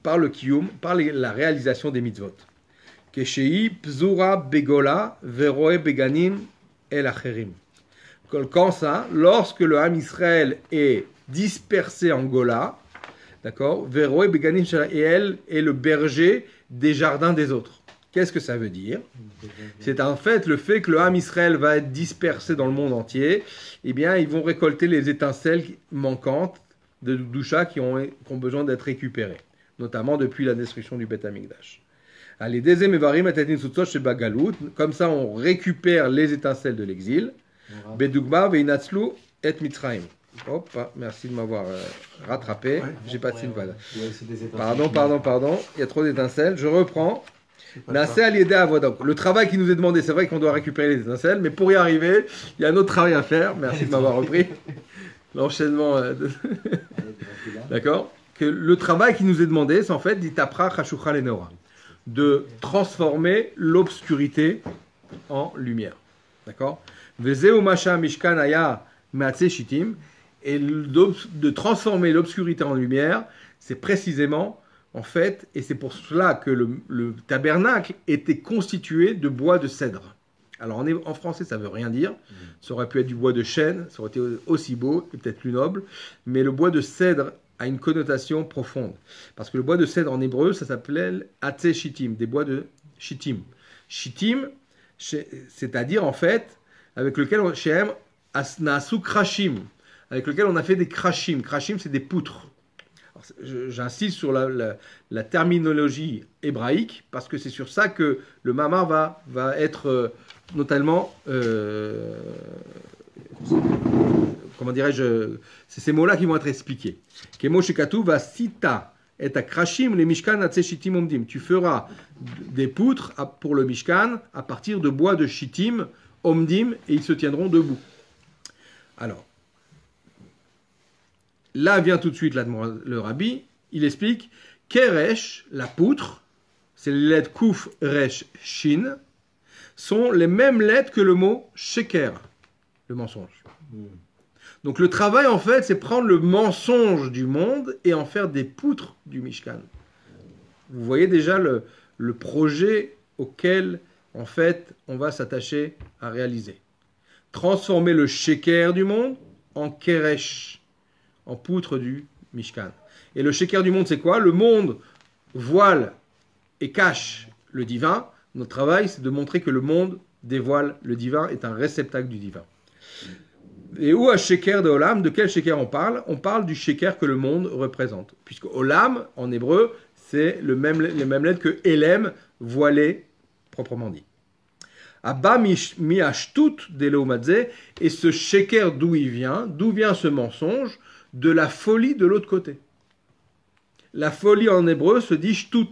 par le Kiyum, par la réalisation des mitzvot. Keshei Pzura Begola Veroe Beganim El Acherim. Quand ça, lorsque le Ham Israël est dispersé en Gola, d'accord, Veroe Beganim et elle est le berger des jardins des autres. Qu'est-ce que ça veut dire? C'est en fait le fait que le Ham Israël va être dispersé dans le monde entier. Eh bien, ils vont récolter les étincelles manquantes de Doucha qui ont besoin d'être récupérées, notamment depuis la destruction du Beth Amikdash. Allez, comme ça, on récupère les étincelles de l'exil. Bedugma veinatzlu et Mitzrayim. Hop, merci de m'avoir rattrapé. J'ai pas de signe. Pardon. Il y a trop d'étincelles. Je reprends. Le travail qui nous est demandé, c'est vrai qu'on doit récupérer les étincelles, mais pour y arriver, il y a un autre travail à faire. Merci de m'avoir repris. L'enchaînement. D'accord. Que le travail qui nous est demandé, c'est en fait d'itapra chashucha lenora, de transformer l'obscurité en lumière. D'accord. Vezeu masha mishkan aya meatze shitim. Et de transformer l'obscurité en lumière, c'est précisément, en fait, et c'est pour cela que le tabernacle était constitué de bois de cèdre. Alors en français, ça ne veut rien dire. Ça aurait pu être du bois de chêne, ça aurait été aussi beau et peut-être plus noble. Mais le bois de cèdre a une connotation profonde. Parce que le bois de cèdre en hébreu, ça s'appelait atse shittim, des bois de shittim. Shittim, c'est-à-dire en fait, avec lequel Shem nasu krashim, avec lequel on a fait des krashim. Krashim, c'est des poutres. J'insiste sur la terminologie hébraïque, parce que c'est sur ça que le Mamar va être notamment... comment dirais-je? C'est ces mots-là qui vont être expliqués. Kemo shekatu va sita et à krashim les mishkan atse shitim omdim. Tu feras des poutres pour le mishkan à partir de bois de shitim omdim, et ils se tiendront debout. Alors, là vient tout de suite le rabbi, il explique Keresh, la poutre, c'est les lettres Kouf, Resh, Shin, sont les mêmes lettres que le mot Sheker, le mensonge. Donc le travail, en fait, c'est prendre le mensonge du monde et en faire des poutres du Mishkan. Vous voyez déjà le projet auquel, en fait, on va s'attacher à réaliser. Transformer le Sheker du monde en Keresh, en poutre du Mishkan. Et le Sheker du monde, c'est quoi? Le monde voile et cache le divin. Notre travail, c'est de montrer que le monde dévoile le divin, est un réceptacle du divin. Et où à Sheker de Olam, de quel Sheker on parle? On parle du Sheker que le monde représente. Puisque Olam, en hébreu, c'est les mêmes lettres que Elem, voilé, proprement dit. Abba mi ashtut de Leomadze, et ce Sheker d'où vient ce mensonge? De la folie de l'autre côté. La folie en hébreu se dit shtut.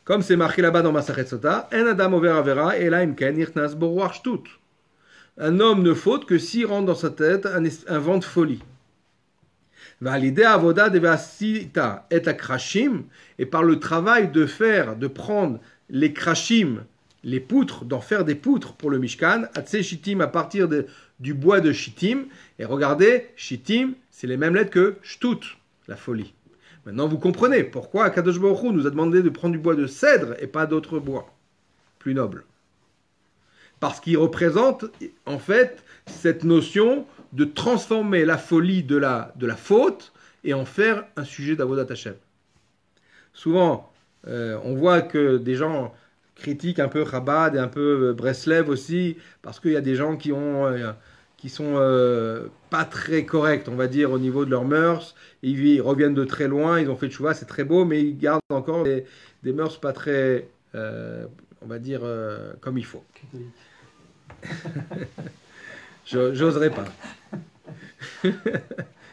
Comme c'est marqué là-bas dans Masachet Sota, en adam over avera ela imken irtnas bo ruach shtut. Un homme ne faute que s'il rentre dans sa tête un vent de folie. Validé avoda de vasita et krashim, et par le travail de prendre les krashim, les poutres, d'en faire des poutres pour le Mishkan, atse shittim à partir du bois de shittim. Et regardez, shittim, c'est les mêmes lettres que shtut, la folie. Maintenant, vous comprenez pourquoi Akadosh Baruch Hu nous a demandé de prendre du bois de cèdre et pas d'autres bois plus nobles. Parce qu'il représente, en fait, cette notion de transformer la folie de la faute et en faire un sujet d'Avodat Hashem. Souvent, on voit que des gens critiquent un peu Chabad et un peu Breslev aussi, parce qu'il y a des gens qui sont pas très corrects, on va dire, au niveau de leurs mœurs. Ils reviennent de très loin, ils ont fait tchouva, c'est très beau, mais ils gardent encore des mœurs pas très, on va dire, comme il faut. J'oserais pas.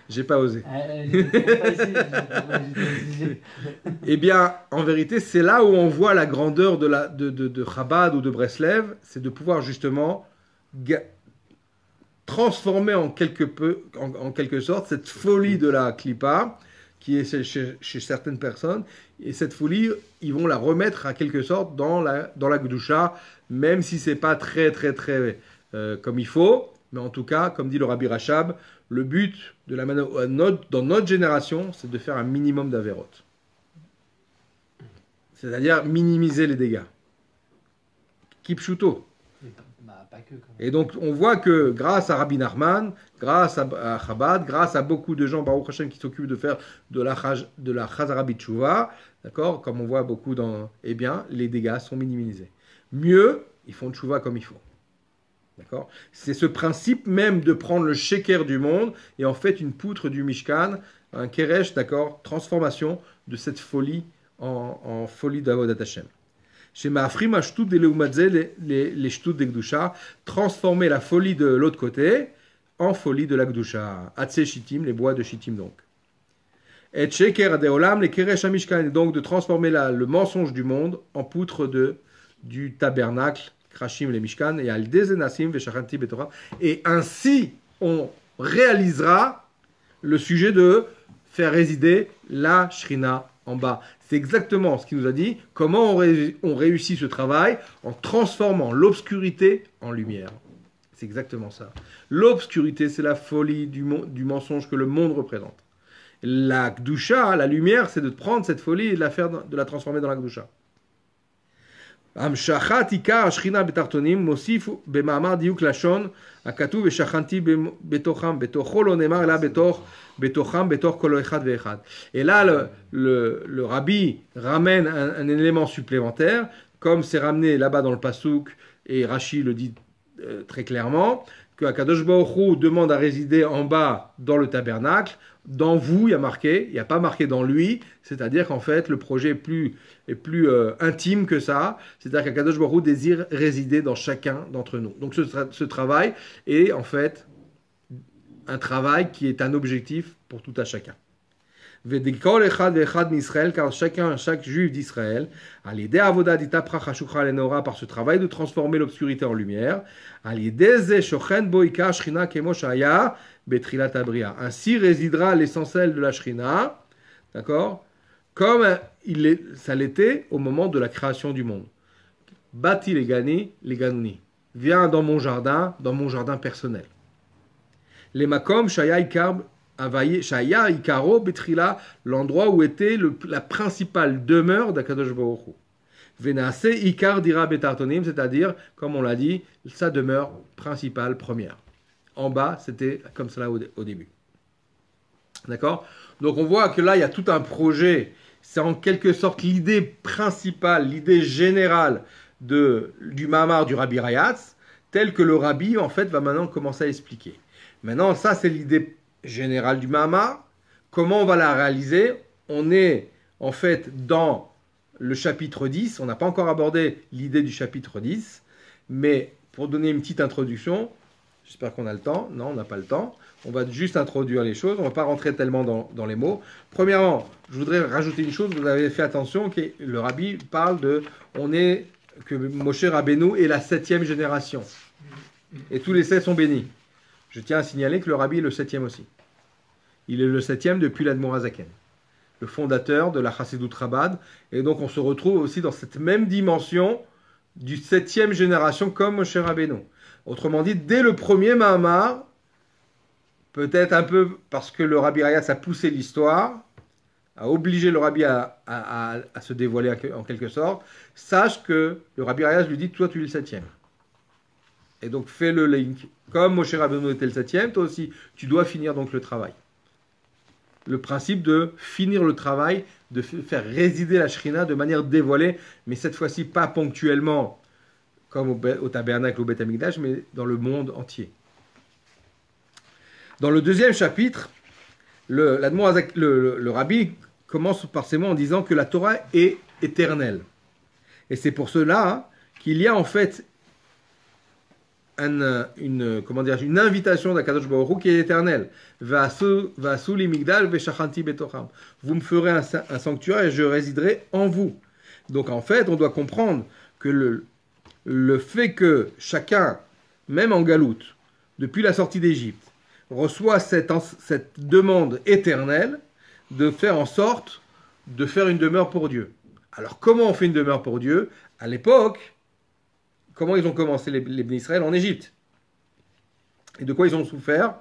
J'ai pas osé. Eh bien, en vérité, c'est là où on voit la grandeur de Chabad ou de Breslev, c'est de pouvoir justement transformer en quelque sorte cette folie de la Klippa, qui est chez certaines personnes, et cette folie, ils vont la remettre à quelque sorte dans la Gdusha, même si c'est pas très comme il faut, mais en tout cas, comme dit le Rabbi Rachab, le but dans notre génération, c'est de faire un minimum d'Averot. C'est-à-dire minimiser les dégâts. Kipshuto. Pas que, quand même. Et donc, on voit que grâce à Rabbi Nachman, grâce à Chabad, grâce à beaucoup de gens, Baruch Hashem, qui s'occupent de faire de la Chazara B'Tshuva, d'accord, comme on voit beaucoup eh bien, les dégâts sont minimisés. Mieux, ils font Tshuva comme il faut. D'accord? C'est ce principe même de prendre le sheker du monde et en fait une poutre du Mishkan, un keresh, d'accord, transformation de cette folie en folie d'Avodat Hashem. Chez Ma'afrim Ashtut de Leumadze, les Shtut de Gdusha, transformer la folie de l'autre côté en folie de la Gdusha. Atse Shittim, les bois de Shittim donc. Et Sheker de Olam, les Keresh Mishkan, donc de transformer le mensonge du monde en poutre du tabernacle, Krashim les Mishkan, et Al Dezenasim Veshachanti Betorah. Et ainsi, on réalisera le sujet de faire résider la Shrina en bas. C'est exactement ce qu'il nous a dit, comment on réussit ce travail en transformant l'obscurité en lumière. C'est exactement ça. L'obscurité, c'est la folie du mensonge que le monde représente. La Gdusha, la lumière, c'est de prendre cette folie et de la transformer dans la Gdusha. המשכת עיקר השכינה בתחתונים מוסיף במאמר דיוק לשון הכתוב ושכנתי בתוכם בתוכו לא נאמר אלא בתוכם בתוך כל אחד ואחד. Et là le rabbi ramène un élément supplémentaire comme c'est ramené là-bas dans le pasuk et Rashi le dit très clairement que Akadosh Baruch Hu demande à résider en bas dans le tabernacle. Dans vous, il n'y a pas marqué dans lui, c'est-à-dire qu'en fait, le projet est plus intime que ça, c'est-à-dire qu'Akadosh Baruch Hu désire résider dans chacun d'entre nous. Donc ce travail est en fait un travail qui est un objectif pour tout à chacun. Vedikol echad ve'echad m'Israël, car chaque juif d'Israël, à l'idée avoda ditapra chashucha lenora, par ce travail de transformer l'obscurité en lumière, à l'idée ze shochen boika shrina kemo shaya betrilat abria. Ainsi résidera l'essentiel de la shrina, D'accord? Comme ça l'était au moment de la création du monde. Bati les ganouni. Viens dans mon jardin personnel. Les makom, shaya ikaro, betrila, l'endroit où était la principale demeure d'Akadosh Baruch Hu. Venase ikar dira betartonim, c'est-à-dire, comme on l'a dit, sa demeure principale première. En bas, c'était comme cela au début. D'accord? Donc on voit que là, il y a tout un projet. C'est en quelque sorte l'idée principale, l'idée générale du Mahamar du Rabbi Rayatz, telle que le Rabbi, en fait, va maintenant commencer à expliquer. Maintenant, ça, c'est l'idée générale du Mahamar. Comment on va la réaliser? On est, en fait, dans le chapitre 10. On n'a pas encore abordé l'idée du chapitre 10. Mais pour donner une petite introduction, j'espère qu'on a le temps. Non, on n'a pas le temps. On va juste introduire les choses. On ne va pas rentrer tellement dans les mots. Premièrement, je voudrais rajouter une chose. Vous avez fait attention que le Rabbi parle que Moshe Rabbeinu est la 7e génération. Et tous les 7 sont bénis. Je tiens à signaler que le Rabbi est le 7e aussi. Il est le 7e depuis l'Admor Hazaken, le fondateur de la Chassidut Chabad. Et donc on se retrouve aussi dans cette même dimension du 7e génération comme Moshe Rabbeinu. Autrement dit, dès le premier Mahamar, peut-être un peu parce que le Rabbi Rayatz a poussé l'histoire, a obligé le Rabbi à se dévoiler en quelque sorte, sache que le Rabbi Rayatz lui dit, toi tu es le 7e. Et donc fais le link. Comme Moshe Rabbeinu était le 7e, toi aussi, tu dois finir donc le travail. Le principe de finir le travail, de faire résider la Shrina de manière dévoilée, mais cette fois-ci pas ponctuellement, comme au tabernacle ou au Beth Amikdash, mais dans le monde entier. Dans le deuxième chapitre, le Rabbi commence par ces mots en disant que la Torah est éternelle. Et c'est pour cela qu'il y a en fait une invitation d'Akadosh Baruch Hu qui est éternelle. Va'asu li migdal ve'shachanti betocham. Vous me ferez un sanctuaire et je résiderai en vous. Donc en fait, on doit comprendre que le fait que chacun, même en galoute, depuis la sortie d'Égypte, reçoit cette demande éternelle de faire en sorte de faire une demeure pour Dieu. Alors comment on fait une demeure pour Dieu? À l'époque, comment ils ont commencé les Bnei Israël en Égypte? Et de quoi ils ont souffert?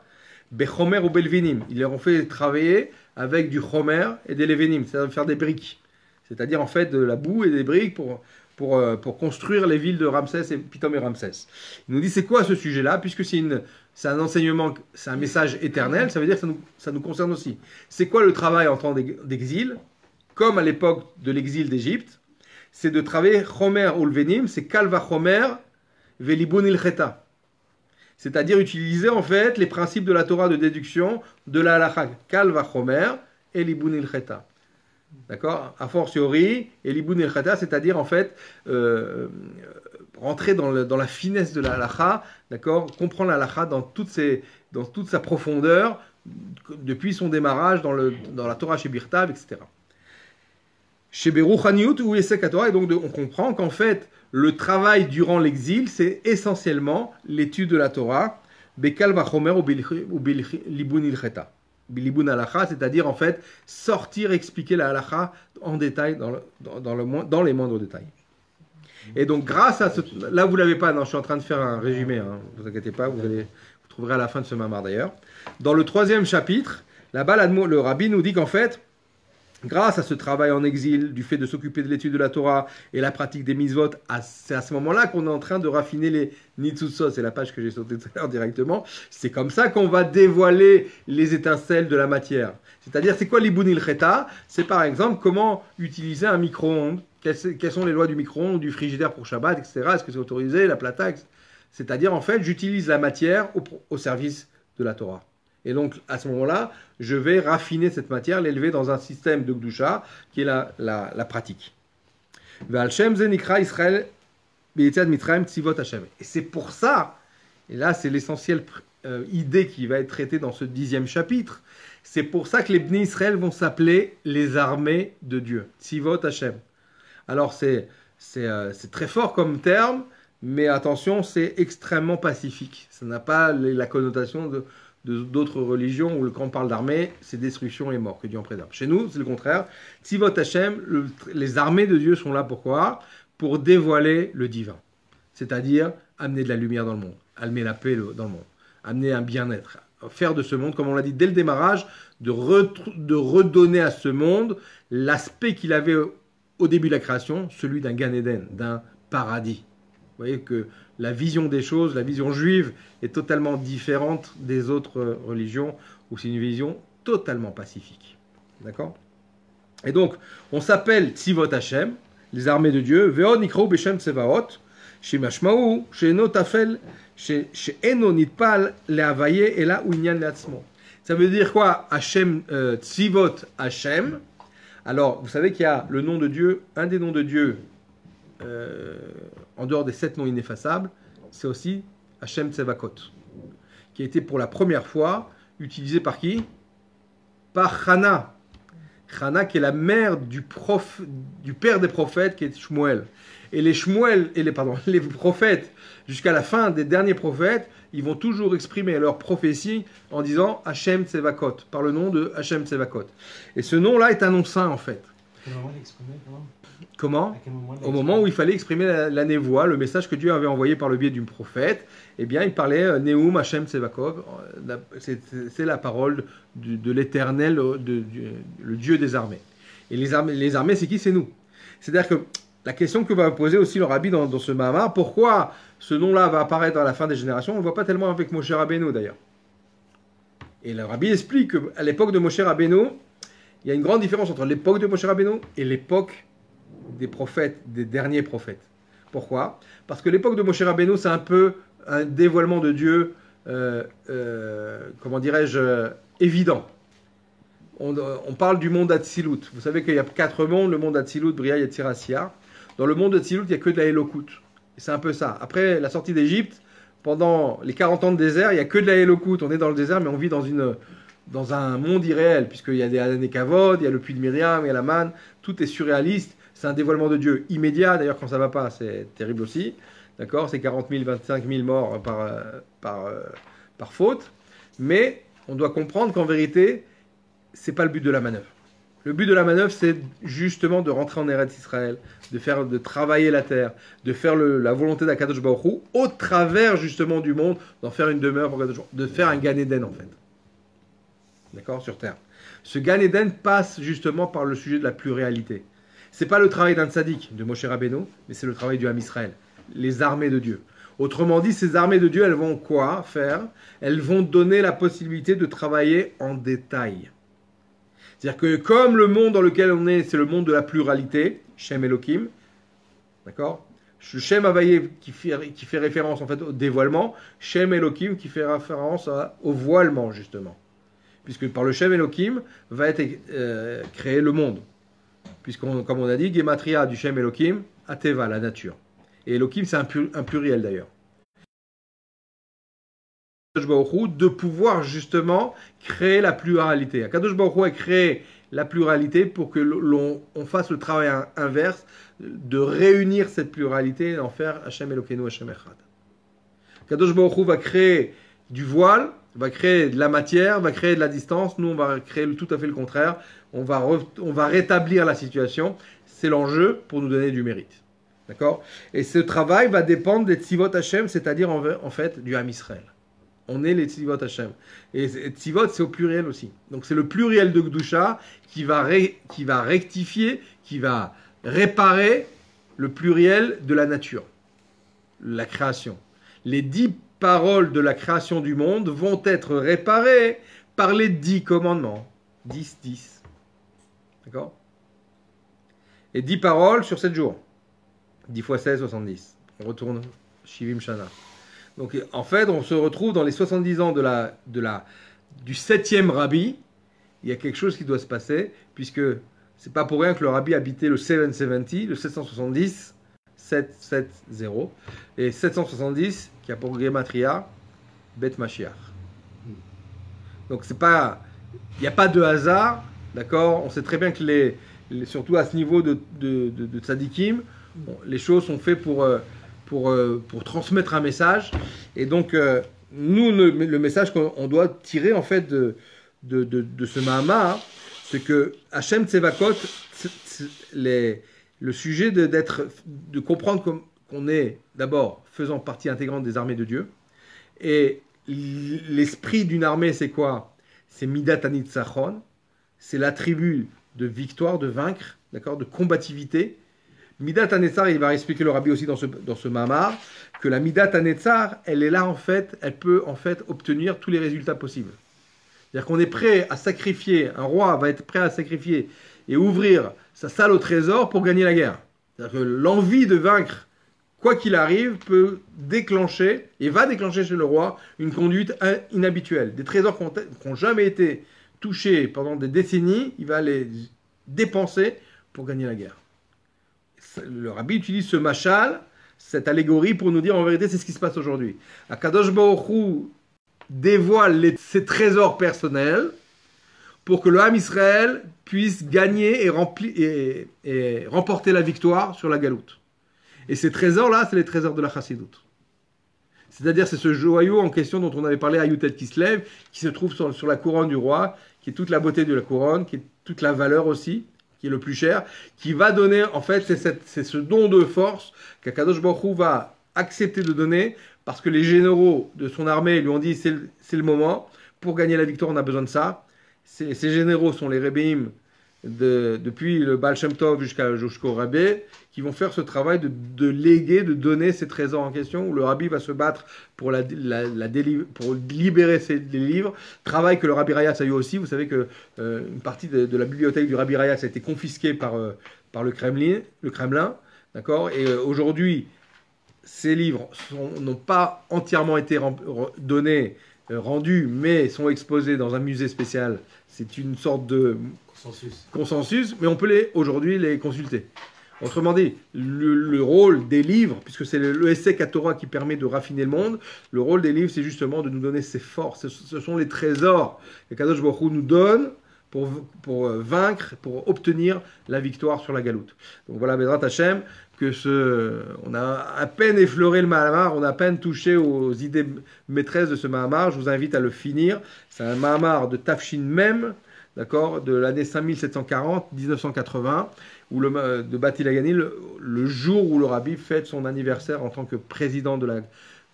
Bechomer ou belvinim. Ils leur ont fait travailler avec du chomer et des levinim, c'est-à-dire faire des briques. C'est-à-dire en fait de la boue et des briques pour construire les villes de Ramsès et Pithom et Ramsès. Il nous dit c'est quoi ce sujet-là? Puisque c'est un enseignement, c'est un message éternel, ça veut dire que ça nous concerne aussi. C'est quoi le travail en temps d'exil? Comme à l'époque de l'exil d'Égypte, c'est de travailler chomer ou levinim, c'est kalva chomer velibun ilcheta. C'est-à-dire utiliser en fait les principes de la Torah de déduction de la halakha, kalva chomer et libun ilcheta. D'accord? A fortiori, et libun ilcheta, c'est-à-dire en fait rentrer dans la finesse de la halakha, d'accord? Comprendre la halakha dans toute sa profondeur, depuis son démarrage dans la Torah chez Birtav, etc. Chez Beruchaniut ou Esek Torah, et donc on comprend qu'en fait, le travail durant l'exil, c'est essentiellement l'étude de la Torah, Bekal Vachomer ou Libun Ilcheta. Libun Halacha, c'est-à-dire en fait sortir, expliquer la Halacha en détail, dans les moindres détails. Et donc grâce à ce... Là vous ne l'avez pas, non, je suis en train de faire un résumé, hein, ne vous inquiétez pas, vous trouverez à la fin de ce mamar d'ailleurs. Dans le 3e chapitre, là-bas le Rabbi nous dit qu'en fait, grâce à ce travail en exil, du fait de s'occuper de l'étude de la Torah et la pratique des mitzvot, c'est à ce moment-là qu'on est en train de raffiner les nitzutzot. C'est la page que j'ai sautée tout à l'heure directement. C'est comme ça qu'on va dévoiler les étincelles de la matière. C'est-à-dire, c'est quoi l'ibun ilcheta? C'est par exemple comment utiliser un micro-ondes. Quelles sont les lois du micro-ondes, du frigidaire pour Shabbat, etc. Est-ce que c'est autorisé, la plata, etc. C'est-à-dire, en fait, j'utilise la matière au service de la Torah. Et donc, à ce moment-là, je vais raffiner cette matière, l'élever dans un système de Gdusha, qui est la pratique. Et c'est pour ça, et là c'est l'essentielle idée qui va être traitée dans ce 10e chapitre, c'est pour ça que les Bnei Israël vont s'appeler les armées de Dieu. Tzivot Hashem. Alors c'est très fort comme terme, mais attention, c'est extrêmement pacifique. Ça n'a pas la connotation d'autres religions où quand on parle d'armée, c'est destruction et mort, que Dieu en préserve. Chez nous, c'est le contraire. Tzivot Hashem, les armées de Dieu sont là pourquoi? Pour dévoiler le divin. C'est-à-dire amener de la lumière dans le monde, amener la paix dans le monde, amener un bien-être, faire de ce monde, comme on l'a dit dès le démarrage, de redonner à ce monde l'aspect qu'il avait au début de la création, celui d'un Gan Eden, d'un paradis. Vous voyez que la vision des choses, la vision juive est totalement différente des autres religions, où c'est une vision totalement pacifique. D'accord? Et donc, on s'appelle Tzivot Hashem, les armées de Dieu, Ve'od nikrou b'shem tsevaot, shemashmaou, she'eno tafel, she'eno nitpal le'havaye ela u'inyan le'atzmo. Ça veut dire quoi? Hashem, Tzivot Hashem. Alors, vous savez qu'il y a le nom de Dieu, un des noms de Dieu, en dehors des 7 noms ineffaçables, c'est aussi Hashem Tsevakot, qui a été pour la première fois utilisé par qui? Par Chana. Chana, qui est la mère du père des prophètes, qui est Shmuel. Et les prophètes, jusqu'à la fin des derniers prophètes, ils vont toujours exprimer leur prophétie en disant Hashem Tsevakot, par le nom de Hashem Tsevakot. Et ce nom-là est un nom saint, en fait. À quel moment l'exprimer, Comment? À quel moment Au moment où il fallait exprimer la névoie, le message que Dieu avait envoyé par le biais d'une prophète, eh bien, il parlait Neum Hashem Tsevakot, c'est la parole de l'Éternel, le Dieu des armées. Et les armées, c'est qui? C'est nous. C'est-à-dire que la question que va poser aussi le Rabbi dans ce Mahamar, pourquoi ce nom-là va apparaître à la fin des générations, on ne le voit pas tellement avec Moshe Rabbeinu d'ailleurs. Et le Rabbi explique qu'à l'époque de Moshe Rabbeinu, il y a une grande différence entre l'époque de Moshe Rabbeinu et l'époque des prophètes, des derniers prophètes. Pourquoi? Parce que l'époque de Moshe Rabbeinu, c'est un peu un dévoilement de Dieu, comment dirais-je, évident. On parle du monde Hatzilut. Vous savez qu'il y a 4 mondes, le monde Hatzilut, Bria, Yetzirah, Asiya. Dans le monde Hatzilut, il n'y a que de la Elokut. C'est un peu ça. Après la sortie d'Égypte, pendant les 40 ans de désert, il n'y a que de la Elokut. On est dans le désert, mais on vit dans un monde irréel, puisqu'il y a des Anekavod, il y a le puits de Myriam, il y a la manne, tout est surréaliste. C'est un dévoilement de Dieu immédiat. D'ailleurs, quand ça ne va pas, c'est terrible aussi. D'accord? C'est 40 000, 25 000 morts par faute. Mais on doit comprendre qu'en vérité, ce n'est pas le but de la manœuvre. Le but de la manœuvre, c'est justement de rentrer en Eretz Israël, de travailler la terre, de faire la volonté d'Akadosh Baruch Hu, au travers justement du monde, d'en faire une demeure pour Akadosh Baruch Hu, de faire un Gan Eden en fait. D'accord? Sur terre. Ce Gan Eden passe justement par le sujet de la pluralité. Ce n'est pas le travail d'un tzaddik, de Moshe Rabbeinu, mais c'est le travail du Ham Israël, les armées de Dieu. Autrement dit, ces armées de Dieu, elles vont quoi faire? Elles vont donner la possibilité de travailler en détail. C'est-à-dire que comme le monde dans lequel on est, c'est le monde de la pluralité, Shem Elohim, d'accord? Shem Havaye qui fait référence en fait au dévoilement, Shem Elohim qui fait référence au voilement justement. Puisque par le Shem Elohim va être créé le monde. Puisqu'on, comme on a dit, Gematria du Shem Elohim, Ateva, la nature. Et Elohim c'est un pluriel d'ailleurs. De pouvoir justement créer la pluralité. Akadosh Baruch Hu a créé la pluralité pour que l'on fasse le travail inverse, de réunir cette pluralité et en faire Hashem Elokeinu, Hashem Echad. Akadosh Baruch Hu va créer du voile, va créer de la matière, va créer de la distance. Nous, on va créer tout à fait le contraire. On va rétablir la situation. C'est l'enjeu pour nous donner du mérite. D'accord? Et ce travail va dépendre des Tzivot Hashem, c'est-à-dire en fait du Ham Israël. On est les Tzivot Hashem. Et Tzivot, c'est au pluriel aussi. Donc c'est le pluriel de Gdusha qui va rectifier, qui va réparer le pluriel de la nature, la création. Les 10 paroles de la création du monde vont être réparées par les 10 commandements. 10, 10. D'accord? Et 10 paroles sur 7 jours. 10 fois 16, 70. On retourne Shivim Shana. Donc en fait, on se retrouve dans les 70 ans du 7e rabbi. Il y a quelque chose qui doit se passer, puisque c'est pas pour rien que le rabbi habitait le 770, le 770, 770, et 770 qui a pour Gematria Bet Mashiach. Donc c'est pas, il n'y a pas de hasard, d'accord? On sait très bien que surtout à ce niveau de tzadikim, les choses sont faites pour transmettre un message. Et donc, nous, le message qu'on doit tirer en fait de ce Mahama, c'est que Hachem Tsevakot, le sujet de comprendre qu'on est d'abord faisant partie intégrante des armées de Dieu, et l'esprit d'une armée, c'est quoi? C'est Midat Anitzachon, c'est l'attribut de victoire, de vaincre, d'accord, de combativité. Midat Hanetzar, il va expliquer le rabbi aussi dans ce Mahamar, que la Midat Hanetzar, elle est là en fait, elle peut en fait obtenir tous les résultats possibles. C'est-à-dire qu'on est prêt à sacrifier, un roi va être prêt à sacrifier et ouvrir sa salle au trésor pour gagner la guerre. C'est-à-dire que l'envie de vaincre, quoi qu'il arrive, peut déclencher, et va déclencher chez le roi, une conduite inhabituelle. Des trésors qui n'ont jamais été touchés pendant des décennies, il va les dépenser pour gagner la guerre. Le rabbi utilise ce machal, cette allégorie, pour nous dire en vérité, c'est ce qui se passe aujourd'hui. Akadosh Baruch Hu dévoile ses trésors personnels pour que le Ham Israël puisse gagner et remporter la victoire sur la galoute. Et ces trésors-là, c'est les trésors de la Chassidoute. C'est-à-dire, c'est ce joyau en question dont on avait parlé à Yutet Kislev, qui se trouve sur la couronne du roi, qui est toute la beauté de la couronne, qui est toute la valeur aussi, qui est le plus cher, qui va donner, en fait, c'est ce don de force qu'Akadosh Baruch Hu va accepter de donner, parce que les généraux de son armée lui ont dit, c'est le moment, pour gagner la victoire, on a besoin de ça. Ces généraux sont les Rebbeim, depuis le Baal Shem Tov jusqu'au Rabbi, qui vont faire ce travail de léguer, de donner ces trésors en question, où le Rabbi va se battre pour libérer les livres. Travail que le Rabbi Rayatz a eu aussi. Vous savez que une partie de la bibliothèque du Rabbi Rayatz a été confisquée par le Kremlin, d'accord. Et aujourd'hui, ces livres n'ont pas entièrement été rendus, mais sont exposés dans un musée spécial. C'est une sorte de consensus, mais on peut aujourd'hui les consulter. Autrement dit, le rôle des livres, puisque c'est le Essek à Torah qui permet de raffiner le monde, le rôle des livres, c'est justement de nous donner ces forces. Ce sont les trésors que Kadosh Baruch Hu nous donne pour vaincre, pour obtenir la victoire sur la galoute. Donc voilà, Bezrat Hashem, on a à peine effleuré le Mahamar, on a à peine touché aux idées maîtresses de ce Mahamar. Je vous invite à le finir. C'est un Mahamar de Tafshin Mem, d'accord, de l'année 5740-1980, de Bati Lagani, le jour où le Rabbi fête son anniversaire en tant que président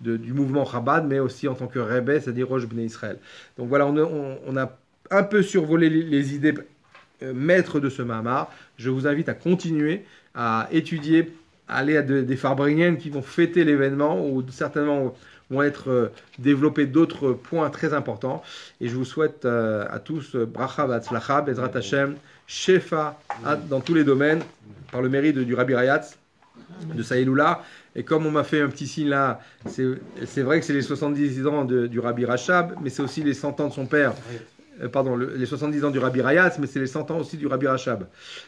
du mouvement Chabad, mais aussi en tant que Rebbe, c'est-à-dire Rosh Bnei Israël. Donc voilà, on a un peu survolé les idées maîtres de ce Mahamar. Je vous invite à continuer à étudier, à aller à des Farbringen qui vont fêter l'événement, ou certainement vont être développés d'autres points très importants. Et je vous souhaite à tous bracha v'atzlacha, bezrat Hashem, shefa dans tous les domaines, par le mérite du Rabbi Rayatz, de Saïloula. Et comme on m'a fait un petit signe là, c'est vrai que c'est les 70 ans du Rabbi Rachab, mais c'est aussi les 100 ans de son père. Les 70 ans du Rabbi Rayatz, mais c'est les 100 ans aussi du Rabbi Rachab,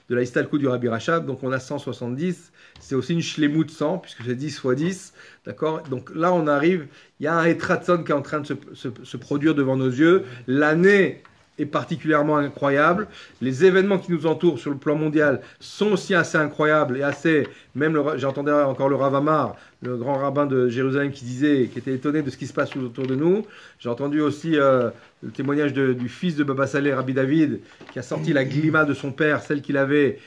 de la Histalkou du Rabbi Rachab. Donc on a 170, c'est aussi une shlemut 100, puisque c'est 10 fois 10, d'accord. Donc là on arrive, il y a un Etratson qui est en train de se produire devant nos yeux. L'année est particulièrement incroyable. Les événements qui nous entourent sur le plan mondial sont aussi assez incroyables et assez. Même j'ai entendu encore le Rav Amar, le grand rabbin de Jérusalem, qui était étonné de ce qui se passe autour de nous. J'ai entendu aussi le témoignage du fils de Baba Saleh, Rabbi David, qui a sorti la glima de son père, celle qu'il avait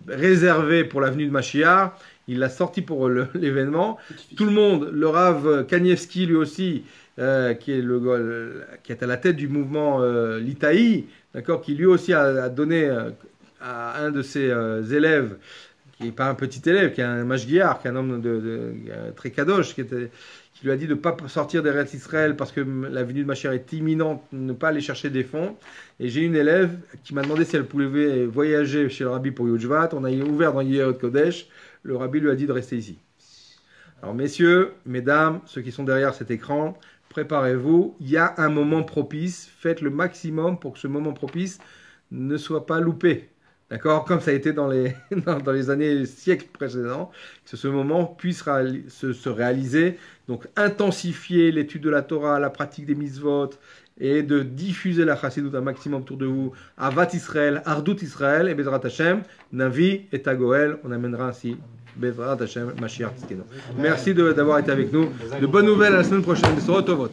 réservée pour la venue de Mashiach. Il l'a sortie pour l'événement. Tout le monde, le Rav Kanievski lui aussi, qui est à la tête du mouvement l'Itaï, d'accord, qui lui aussi a donné à un de ses élèves, qui n'est pas un petit élève, qui est un mashgiar, qui est un homme très kadosh, qui lui a dit de ne pas sortir d'Eretz Israël parce que la venue de Mashiach est imminente, ne pas aller chercher des fonds. Et j'ai une élève qui m'a demandé si elle pouvait voyager chez le rabbi pour Yudjvat. On a ouvert dans Yerot Kodesh. Le rabbi lui a dit de rester ici. Alors messieurs, mesdames, ceux qui sont derrière cet écran, préparez-vous, il y a un moment propice, faites le maximum pour que ce moment propice ne soit pas loupé. D'accord, comme ça a été dans les années, siècles précédents, que ce moment puisse se réaliser. Donc, intensifier l'étude de la Torah, la pratique des mitzvot, et de diffuser la chassidoute un maximum autour de vous. Avat Israël, Ardout Israël, et Bezrat Hashem, Navi et Tagoel, on amènera ainsi Bezrat Hashem Mashiach Tzidkenu. Merci d'avoir été avec nous. De bonnes nouvelles à la semaine prochaine. Besorot Tovot.